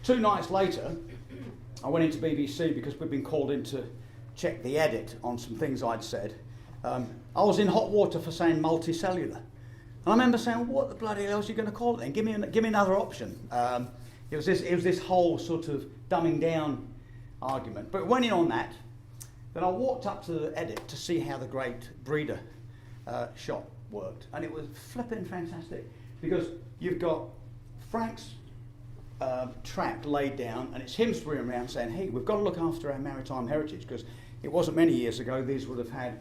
2 nights later, I went into BBC because we'd been called in to check the edit on some things I'd said. I was in hot water for saying multicellular. And I remember saying, what the bloody hell is you going to call it then? Give me another option. It was this whole sort of dumbing down argument. But it went in on that. Then I walked up to the edit to see how the great breeder shot worked. And it was flipping fantastic because you've got Frank's track laid down, and it's him swimming around saying, hey, we've got to look after our maritime heritage, because it wasn't many years ago these would have had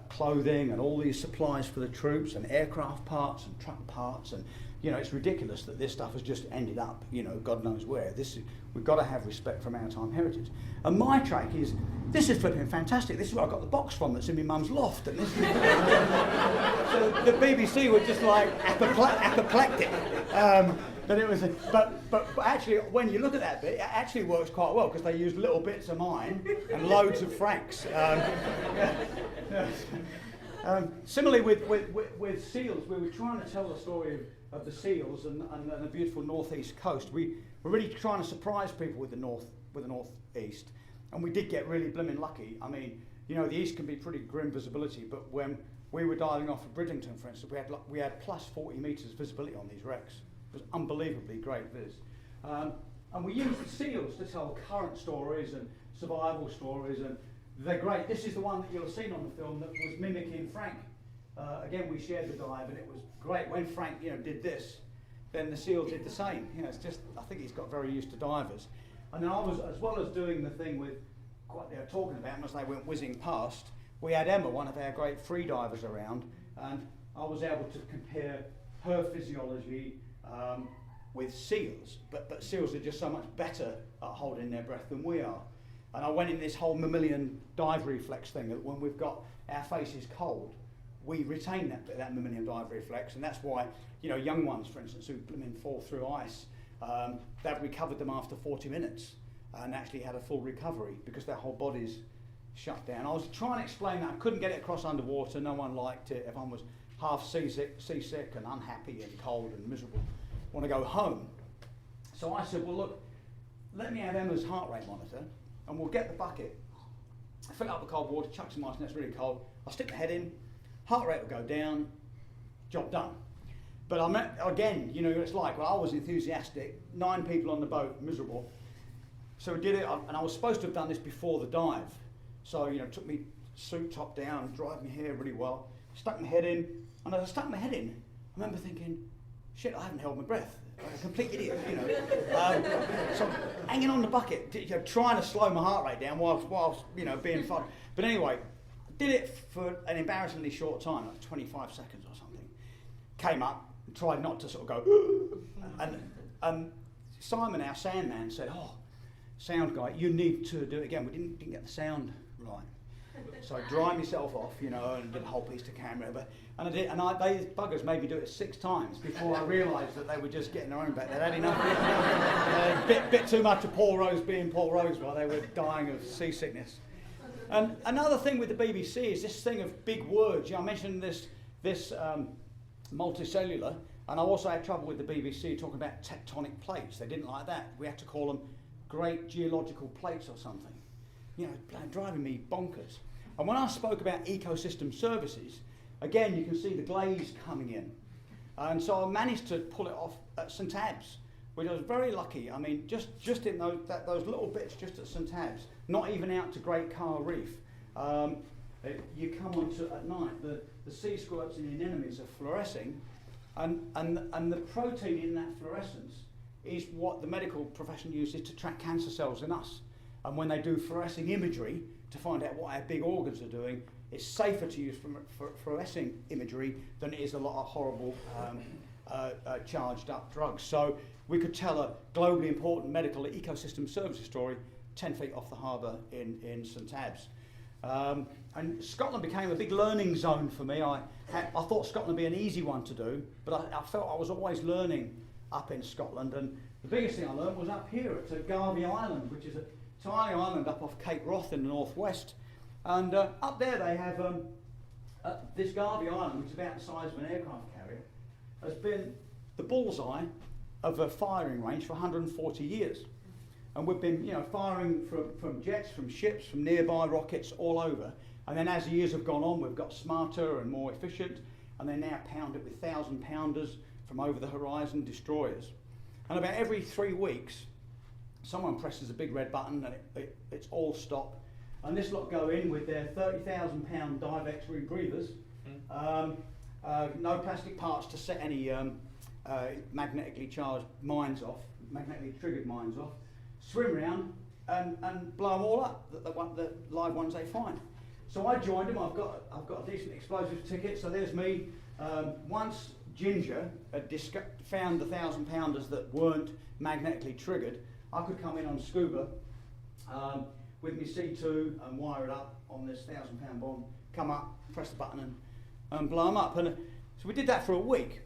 clothing and all these supplies for the troops and aircraft parts and truck parts, and it's ridiculous that this stuff has just ended up, God knows where. We've got to have respect for maritime heritage. And my track is, this is flipping fantastic. This is where I got the box from that's in my mum's loft. And this so the BBC were just like apoplectic. But actually, when you look at that bit, it actually works quite well, because they used little bits of mine and loads of Frank's. Similarly with seals, we were trying to tell the story of the seals and the beautiful northeast coast. We were really trying to surprise people with the northeast, and we did get really blimmin' lucky. I mean, the east can be pretty grim visibility, but when we were diving off of Bridlington, for instance, we had plus 40 metres visibility on these wrecks. It was unbelievably great viz. And we used the seals to tell current stories and survival stories, and they're great. This is the one that you'll have seen on the film that was mimicking Frank. Again, we shared the dive, and it was great. When Frank, did this, then the seal did the same. It's just, I think he's got very used to divers. And then I was, as well as doing the thing with talking about them as they went whizzing past, we had Emma, one of our great free divers, around, and I was able to compare her physiology with seals. But seals are just so much better at holding their breath than we are. And I went in this whole mammalian dive reflex thing, that when we've got our faces cold, we retain that mammalian dive reflex, and that's why, young ones, for instance, who fall through ice, they've recovered them after 40 minutes and actually had a full recovery because their whole body's shut down. I was trying to explain that. I couldn't get it across underwater. No one liked it. Everyone was half seasick and unhappy and cold and miserable, want to go home. So I said, well, look, let me have Emma's heart rate monitor, and we'll get the bucket, fill it up with cold water, chuck some ice, and it's really cold. I'll stick my head in, heart rate will go down, job done. But again, what it's like. Well, I was enthusiastic, 9 people on the boat, miserable. So we did it, and I was supposed to have done this before the dive. So, took me suit top down, dried my hair really well, stuck my head in, and as I stuck my head in, I remember thinking, shit, I haven't held my breath. Like a complete idiot, So hanging on the bucket, trying to slow my heart rate down whilst being fun. But anyway, did it for an embarrassingly short time, like 25 seconds or something. Came up and tried not to sort of go, and Simon, our sound man, said, oh, sound guy, you need to do it again. We didn't get the sound right. So I dried myself off, and did a whole piece to camera. And I did, and these buggers made me do it 6 times before I realised that they were just getting their own back. They'd had enough, bit too much of Paul Rose being Paul Rose while they were dying of seasickness. And another thing with the BBC is this thing of big words. I mentioned this multicellular, and I also had trouble with the BBC talking about tectonic plates. They didn't like that. We had to call them great geological plates or something. Driving me bonkers. And when I spoke about ecosystem services, again, you can see the glaze coming in. And so I managed to pull it off at St Abbs, which I was very lucky. I mean, just in those little bits just at St Abbs, not even out to Great Carr Reef. You come onto at night, the sea squirts and the anemones are fluorescing, and the protein in that fluorescence is what the medical profession uses to track cancer cells in us. And when they do fluorescing imagery to find out what our big organs are doing, it's safer to use fluorescing imagery than it is a lot of horrible charged up drugs. So we could tell a globally important medical ecosystem services story 10 feet off the harbour in St Abbs. And Scotland became a big learning zone for me. I thought Scotland would be an easy one to do, but I felt I was always learning up in Scotland. And the biggest thing I learned was up here at Garvey Island, which is a tiny island up off Cape Wrath in the northwest. And up there they have this Garvey Island, which is about the size of an aircraft carrier, has been the bullseye of a firing range for 140 years. And we've been firing from jets, from ships, from nearby rockets all over. And then as the years have gone on, we've got smarter and more efficient, and they now pound it with 1,000-pounders from over the horizon destroyers. And about every 3 weeks, someone presses a big red button and it's all stop. And this lot go in with their 30,000-pound Divex rebreathers, no plastic parts to set any magnetically charged mines off, magnetically triggered mines off, swim round and blow them all up, the live ones they find. So I joined them. I've got a decent explosives ticket. So there's me. Once Ginger had found the 1,000-pounders that weren't magnetically triggered, I could come in on scuba with my C2 and wire it up on this 1,000-pound bomb, come up, press the button and blow them up. And so we did that for a week.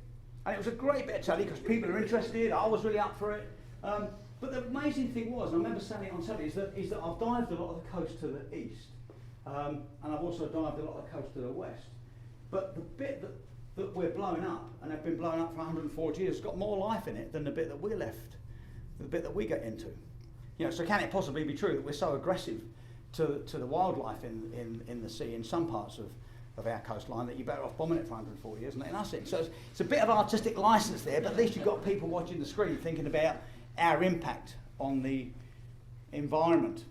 And it was a great bit of telly because people are interested. I was really up for it. But the amazing thing was, and I remember saying it on telly, is that I've dived a lot of the coast to the east. And I've also dived a lot of the coast to the west. But the bit that we're blowing up, and have been blown up for 140 years, has got more life in it than the bit that we're left, the bit that we get into. You know, so can it possibly be true that we're so aggressive to the wildlife in the sea in some parts of our coastline that you're better off bombing it for 140 years and letting us in? So it's a bit of artistic license there, but at least you've got people watching the screen thinking about our impact on the environment.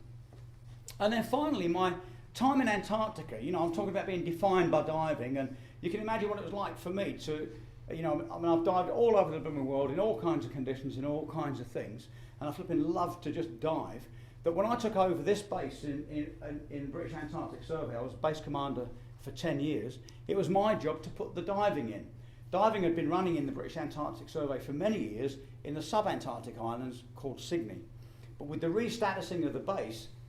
And then finally, my time in Antarctica. You know, I'm talking about being defined by diving, and you can imagine what it was like for me to, you know, I mean, I've dived all over the blooming world in all kinds of conditions, in all kinds of things, and I flipping love to just dive. But when I took over this base in British Antarctic Survey, I was base commander for 10 years, it was my job to put the diving in. Diving had been running in the British Antarctic Survey for many years in the sub-Antarctic islands called Cygni. But with the restatusing of the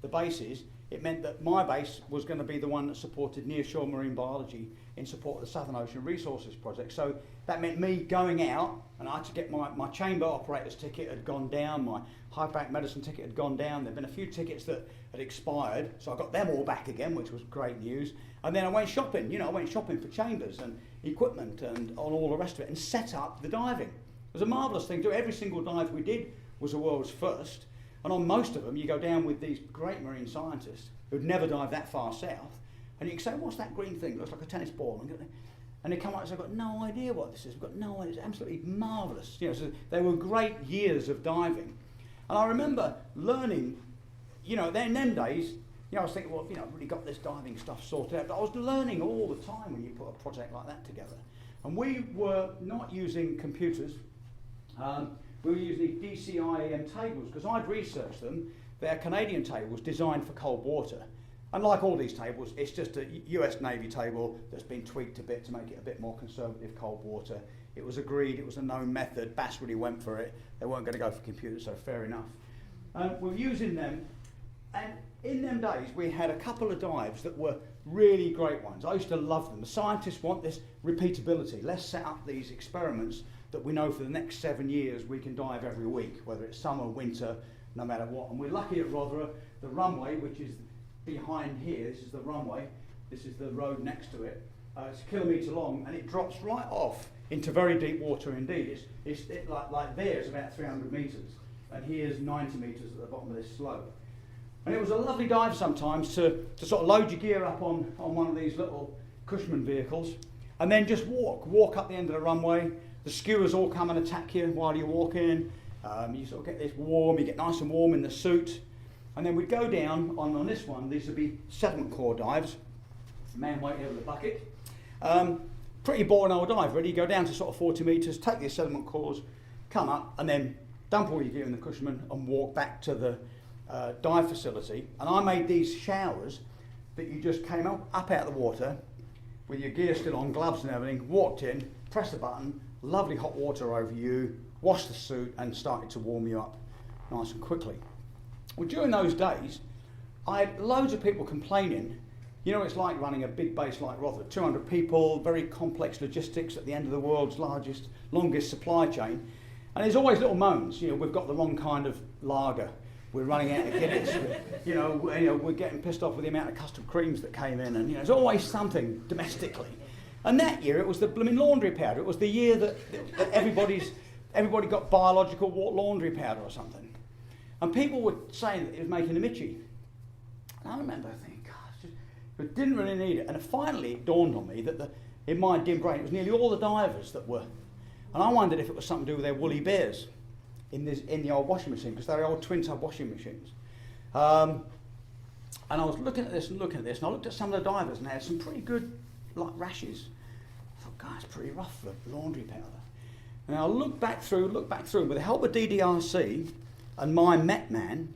bases, it meant that my base was going to be the one that supported nearshore marine biology in support of the Southern Ocean Resources Project. So that meant me going out, and I had to get my chamber operator's ticket had gone down, my hyperbaric medicine ticket had gone down. There'd been a few tickets that had expired, so I got them all back again, which was great news. And then I went shopping, I went shopping for chambers and equipment and on all the rest of it, and set up the diving. It was a marvellous thing to do. Every single dive we did was a world's first. And on most of them, you go down with these great marine scientists who'd never dived that far south, and you can say, what's that green thing? It looks like a tennis ball. And they come up and say, I've got no idea what this is. We've got no idea. It's absolutely marvellous. So they were great years of diving. And I remember learning, then in them days, I was thinking, well, I've really got this diving stuff sorted out. But I was learning all the time when you put a project like that together. And we were not using computers. We were using DCIEM tables because I'd researched them. They're Canadian tables designed for cold water. And like all these tables, it's just a US Navy table that's been tweaked a bit to make it a bit more conservative cold water. It was agreed, it was a known method. Bass really went for it. They weren't going to go for computers, so fair enough. We're using them, and in them days we had a couple of dives that were really great ones. I used to love them. The scientists want this repeatability. Let's set up these experiments that we know for the next 7 years we can dive every week, whether it's summer, winter, no matter what. And we're lucky at Rotherham, the runway, which is behind here, this is the runway, this is the road next to it. It's a kilometre long, and it drops right off into very deep water indeed. It's like there's about 300 metres, and here's 90 metres at the bottom of this slope. And it was a lovely dive sometimes to sort of load your gear up on one of these little Cushman vehicles, and then just walk up the end of the runway. The skewers all come and attack you while you're walking. You sort of get this warm, you get nice and warm in the suit. And then we'd go down on this one. These would be sediment core dives. Man weight here with a bucket. Pretty boring old dive, really. You go down to sort of 40 metres, take your sediment cores, come up, and then dump all your gear in the Cushman and walk back to the dive facility. And I made these showers that you just came up out of the water with your gear still on, gloves and everything, walked in, pressed the button, lovely hot water over you, washed the suit and started to warm you up nice and quickly. Well, during those days, I had loads of people complaining. It's like running a big base like Rotherham, 200 people, very complex logistics at the end of the world's longest supply chain. And there's always little moans. We've got the wrong kind of lager. We're running out of Guinness. We're getting pissed off with the amount of custard creams that came in. And there's always something domestically. And that year it was the blooming laundry powder. It was the year that everybody got biological laundry powder or something. And people were saying that it was making them itchy. And I remember thinking, gosh, we didn't really need it. And finally it dawned on me that in my dim brain, it was nearly all the divers that were. And I wondered if it was something to do with their woolly bears in the old washing machine, because they're old twin tub washing machines. And I was looking at this, and I looked at some of the divers, and they had some pretty good rashes. I thought, God, it's pretty rough for laundry powder. And I look back through, with the help of DDRC and my Met man,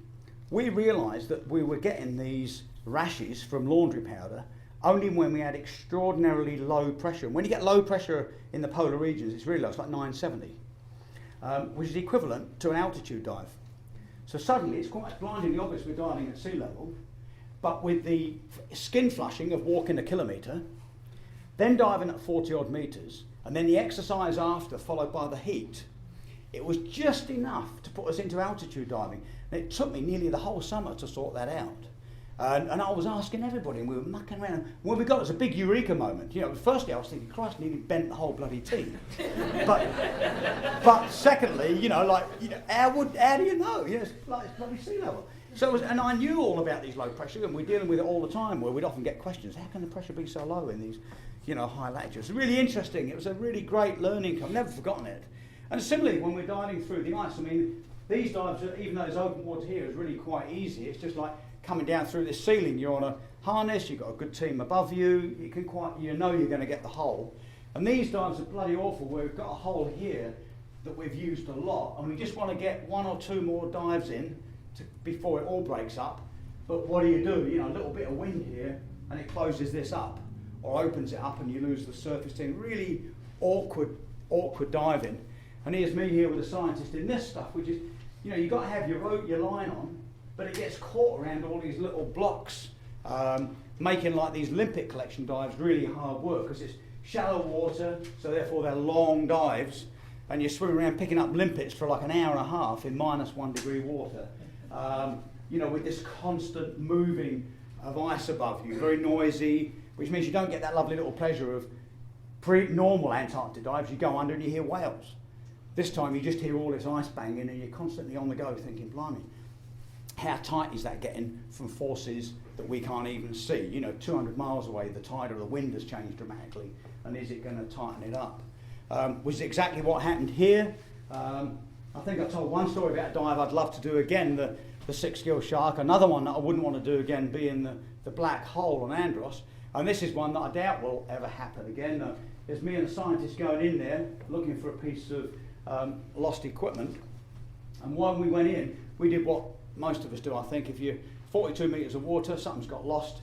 we realised that we were getting these rashes from laundry powder only when we had extraordinarily low pressure. And when you get low pressure in the polar regions, it's really low, it's like 970, which is equivalent to an altitude dive. So suddenly it's quite blindingly obvious we're diving at sea level, but with the skin flushing of walking a kilometre, then diving at 40 odd metres, and then the exercise after followed by the heat, it was just enough to put us into altitude diving. And it took me nearly the whole summer to sort that out. And I was asking everybody, and we were mucking around. When we got it was a big eureka moment. You know, firstly I was thinking, Christ, nearly bent the whole bloody team. but secondly, you know, like, you know, how do you know? You know, it's bloody sea level. So it was, and I knew all about these low pressure, and we're dealing with it all the time, where we'd often get questions, how can the pressure be so low in these, you know, high latitudes? It's really interesting. It was a really great learning. I've never forgotten it. And similarly, when we're diving through the ice, I mean, these dives, even though there's open water here, is really quite easy. It's just like coming down through this ceiling. You're on a harness, you've got a good team above you, you know you're going to get the hole. And these dives are bloody awful, where we've got a hole here that we've used a lot, and we just want to get one or two more dives in before it all breaks up. But what do? You know, a little bit of wind here, and it closes this up, or opens it up, and you lose the surface thing. Really awkward diving. And here's me here with a scientist in this stuff, which is, you know, you've got to have your line on, but it gets caught around all these little blocks, making like these limpet collection dives really hard work, because it's shallow water, so therefore they're long dives, and you're swimming around picking up limpets for like an hour and a half in -1 degree water, you know, with this constant moving of ice above you, very noisy, which means you don't get that lovely little pleasure of normal Antarctic dives. You go under and you hear whales. This time you just hear all this ice banging, and you're constantly on the go thinking, blimey, how tight is that getting from forces that we can't even see? You know, 200 miles away, the tide or the wind has changed dramatically, and is it going to tighten it up? Was exactly what happened here. I think I told one story about a dive I'd love to do again, the 6-gill shark. Another one that I wouldn't want to do again being the black hole on Andros. And this is one that I doubt will ever happen again. There's me and a scientist going in there looking for a piece of lost equipment. And when we went in, we did what most of us do, I think. If you're 42 metres of water, something's got lost.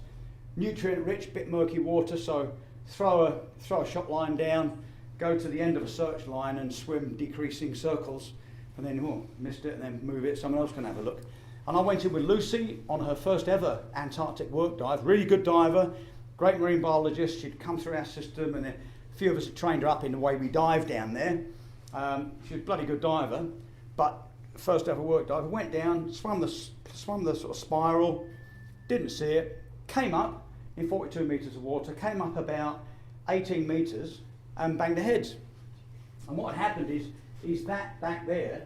Nutrient rich, bit murky water, so throw a shot line down, go to the end of a search line and swim decreasing circles, and then missed it, and then move it, someone else can have a look. And I went in with Lucy on her first ever Antarctic work dive, really good diver, great marine biologist. She'd come through our system, and a few of us had trained her up in the way we dive down there. She was a bloody good diver, but first ever work dive. Went down, swam the sort of spiral, didn't see it, came up in 42 metres of water, came up about 18 metres and banged the heads. And what had happened is that back there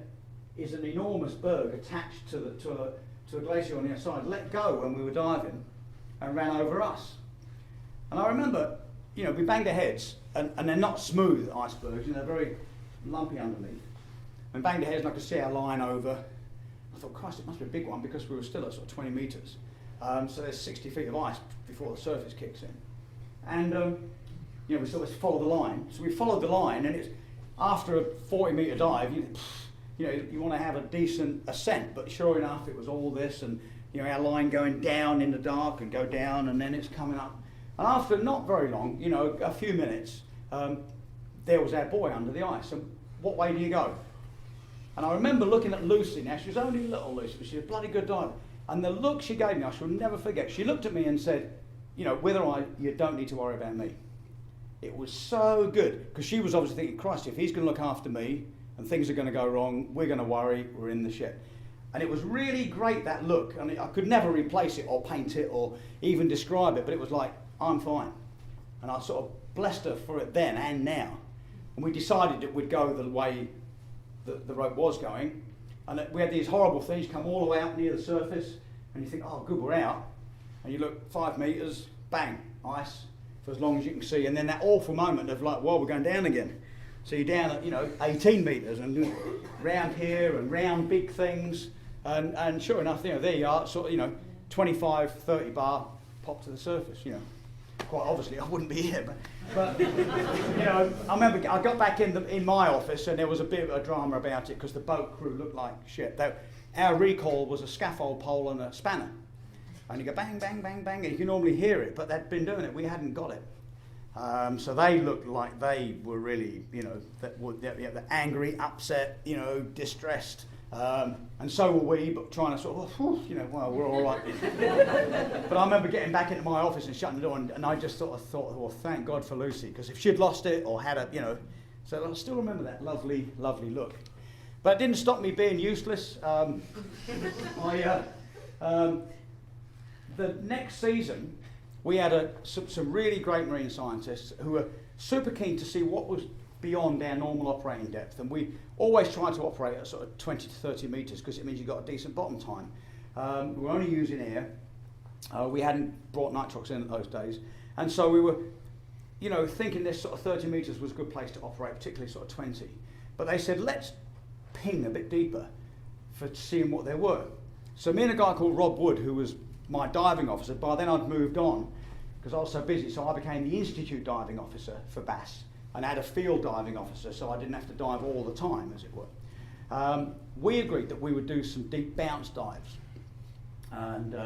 is an enormous berg attached to a glacier on the other side, let go when we were diving and ran over us. And I remember, you know, we banged our heads, and they're not smooth icebergs, you know, they're very lumpy underneath. And banged our heads, and I could see our line over. I thought, Christ, it must be a big one, because we were still at sort of 20 metres. So there's 60 feet of ice before the surface kicks in. And, you know, we sort of follow the line. So we followed the line, and it's after a 40-metre dive, you know, you want to have a decent ascent, but sure enough, it was all this, and, you know, our line going down in the dark and go down, and then it's coming up. And after not very long, you know, a few minutes, there was our boy under the ice. And what way do you go? And I remember looking at Lucy. Now, she was only little Lucy, but she was a bloody good diver. And the look she gave me, I shall never forget. She looked at me and said, you know, you don't need to worry about me. It was so good, because she was obviously thinking, Christ, if he's going to look after me and things are going to go wrong, we're going to worry, we're in the shit. And it was really great, that look. And I could never replace it or paint it or even describe it, but it was like, I'm fine. And I sort of blessed her for it then and now. And we decided it would go the way the rope was going. And we had these horrible things come all the way out near the surface, and you think, oh, good, we're out. And you look 5 metres, bang, ice, for as long as you can see. And then that awful moment of like, well, we're going down again. So you're down at, you know, 18 metres, and round here and round big things. And sure enough, you know, there you are, sort of, you know, 25, 30 bar, pop to the surface, you know. Quite obviously, I wouldn't be here, But, I remember I got back in my office and there was a bit of a drama about it because the boat crew looked like shit. Our recoil was a scaffold pole and a spanner. And you go bang, bang, bang, bang, and you can normally hear it, but they'd been doing it, we hadn't got it. So they looked like they were really, they're angry, upset, distressed. And so were we, but trying to sort of, well, we're all right. But I remember getting back into my office and shutting the door, and I just sort of thought, well, thank God for Lucy, because if she'd lost it or had so I still remember that lovely, lovely look. But it didn't stop me being useless. The next season, we had some really great marine scientists who were super keen to see what was beyond our normal operating depth, and we always try to operate at sort of 20 to 30 metres because it means you've got a decent bottom time. We were only using air. We hadn't brought nitrox in at those days, and so we were thinking this sort of 30 metres was a good place to operate, particularly sort of 20. But they said, let's ping a bit deeper for seeing what there were. So me and a guy called Rob Wood, who was my diving officer, by then I'd moved on because I was so busy, so I became the Institute diving officer for Bass and had a field diving officer, so I didn't have to dive all the time, as it were. We agreed that we would do some deep bounce dives and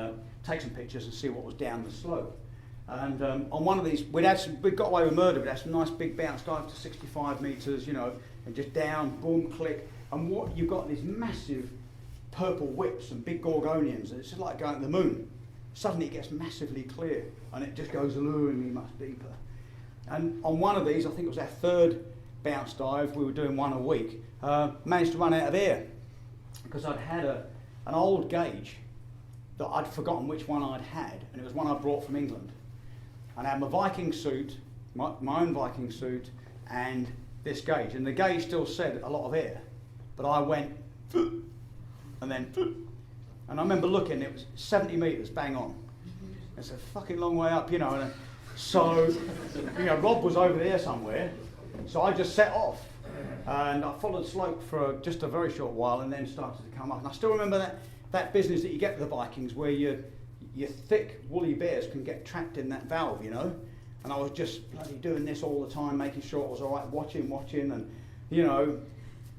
take some pictures and see what was down the slope. And on one of these, we got away with murder, we'd had some nice big bounce dives to 65 metres, and just down, boom, click. And what you've got these massive purple whips and big gorgonians, and it's just like going to the moon. Suddenly it gets massively clear, and it just goes alluringly much deeper. And on one of these, I think it was our third bounce dive, we were doing one a week, managed to run out of air, because I'd had an old gauge that I'd forgotten which one I'd had, and it was one I brought from England. And I had my Viking suit, my own Viking suit, and this gauge. And the gauge still said a lot of air, but I went, and then, and I remember looking, it was 70 metres bang on. It's a fucking long way up, and so, Rob was over there somewhere, so I just set off. And I followed the slope for just a very short while and then started to come up. And I still remember that business that you get with the Vikings where your thick woolly bears can get trapped in that valve, And I was just bloody doing this all the time, making sure it was all right, watching, and,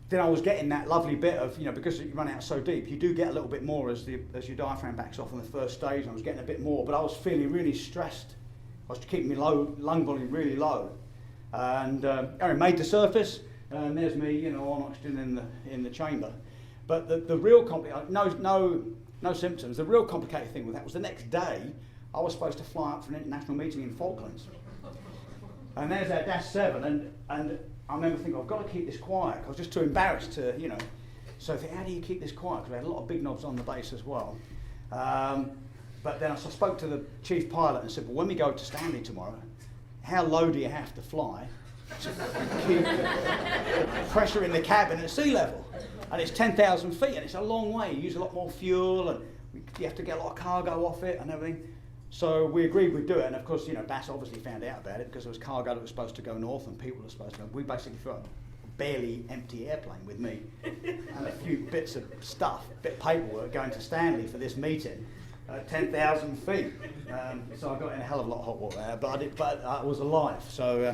then I was getting that lovely bit of, because you run out so deep, you do get a little bit more as your diaphragm backs off on the first stage, and I was getting a bit more, but I was feeling really stressed. I was keeping my lung volume really low. And I made the surface, and there's me, on oxygen in the chamber. But the real no symptoms. The real complicated thing with that was the next day, I was supposed to fly up for an international meeting in Falklands. And there's our Dash 7, and I remember thinking, I've got to keep this quiet. I was just too embarrassed to, So I think, how do you keep this quiet? Because we had a lot of big knobs on the base as well. But then I spoke to the chief pilot and said, well, when we go to Stanley tomorrow, how low do you have to fly to keep the pressure in the cabin at sea level? And it's 10,000 feet, and it's a long way. You use a lot more fuel, and you have to get a lot of cargo off it and everything. So we agreed we'd do it, and of course, Bass obviously found out about it because there was cargo that was supposed to go north and people were supposed to go. We basically flew a barely empty airplane with me and a few bits of stuff, bit of paperwork going to Stanley for this meeting at 10,000 feet. So I got in a hell of a lot of hot water there, but I was alive. So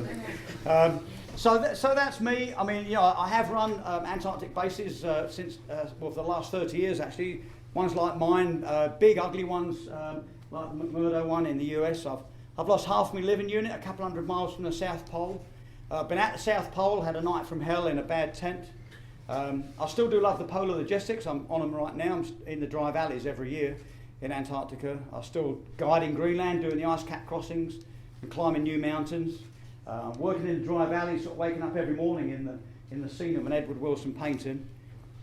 so that's me. I mean, I have run Antarctic bases since for the last 30 years actually. Ones like mine, big ugly ones. Like the McMurdo one in the US. I've lost half my living unit a couple hundred miles from the South Pole. Been at the South Pole, had a night from hell in a bad tent. I still do love the polar logistics. I'm on them right now. I'm in the dry valleys every year in Antarctica. I'm still guiding Greenland, doing the ice cap crossings and climbing new mountains. Working in the dry valleys, sort of waking up every morning in the scene of an Edward Wilson painting.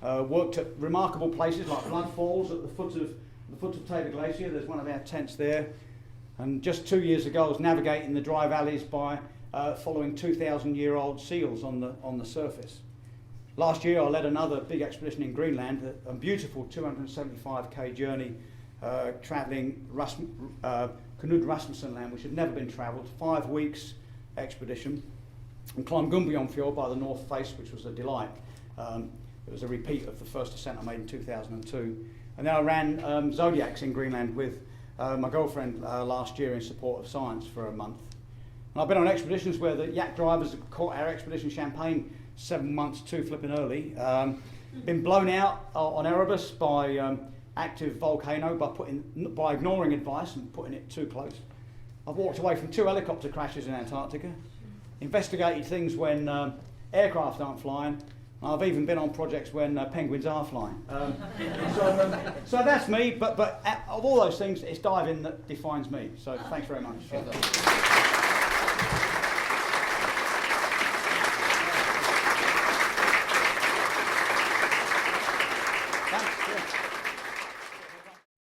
Worked at remarkable places like Blood Falls at the foot of Tabor Glacier. There's one of our tents there. And just 2 years ago, I was navigating the dry valleys by following 2,000-year-old seals on the surface. Last year, I led another big expedition in Greenland, a beautiful 275k journey, travelling Knud Rasmussen land, which had never been travelled. 5 weeks expedition, and climbed Gumbjornfjord by the north face, which was a delight. It was a repeat of the first ascent I made in 2002. And then I ran Zodiacs in Greenland with my girlfriend last year in support of science for a month. And I've been on expeditions where the yak drivers have caught our expedition champagne 7 months too flipping early. Been blown out on Erebus by active volcano by ignoring advice and putting it too close. I've walked away from 2 helicopter crashes in Antarctica, investigated things when aircraft aren't flying. I've even been on projects when penguins are flying. So that's me, but of all those things, it's diving that defines me. So thanks very much.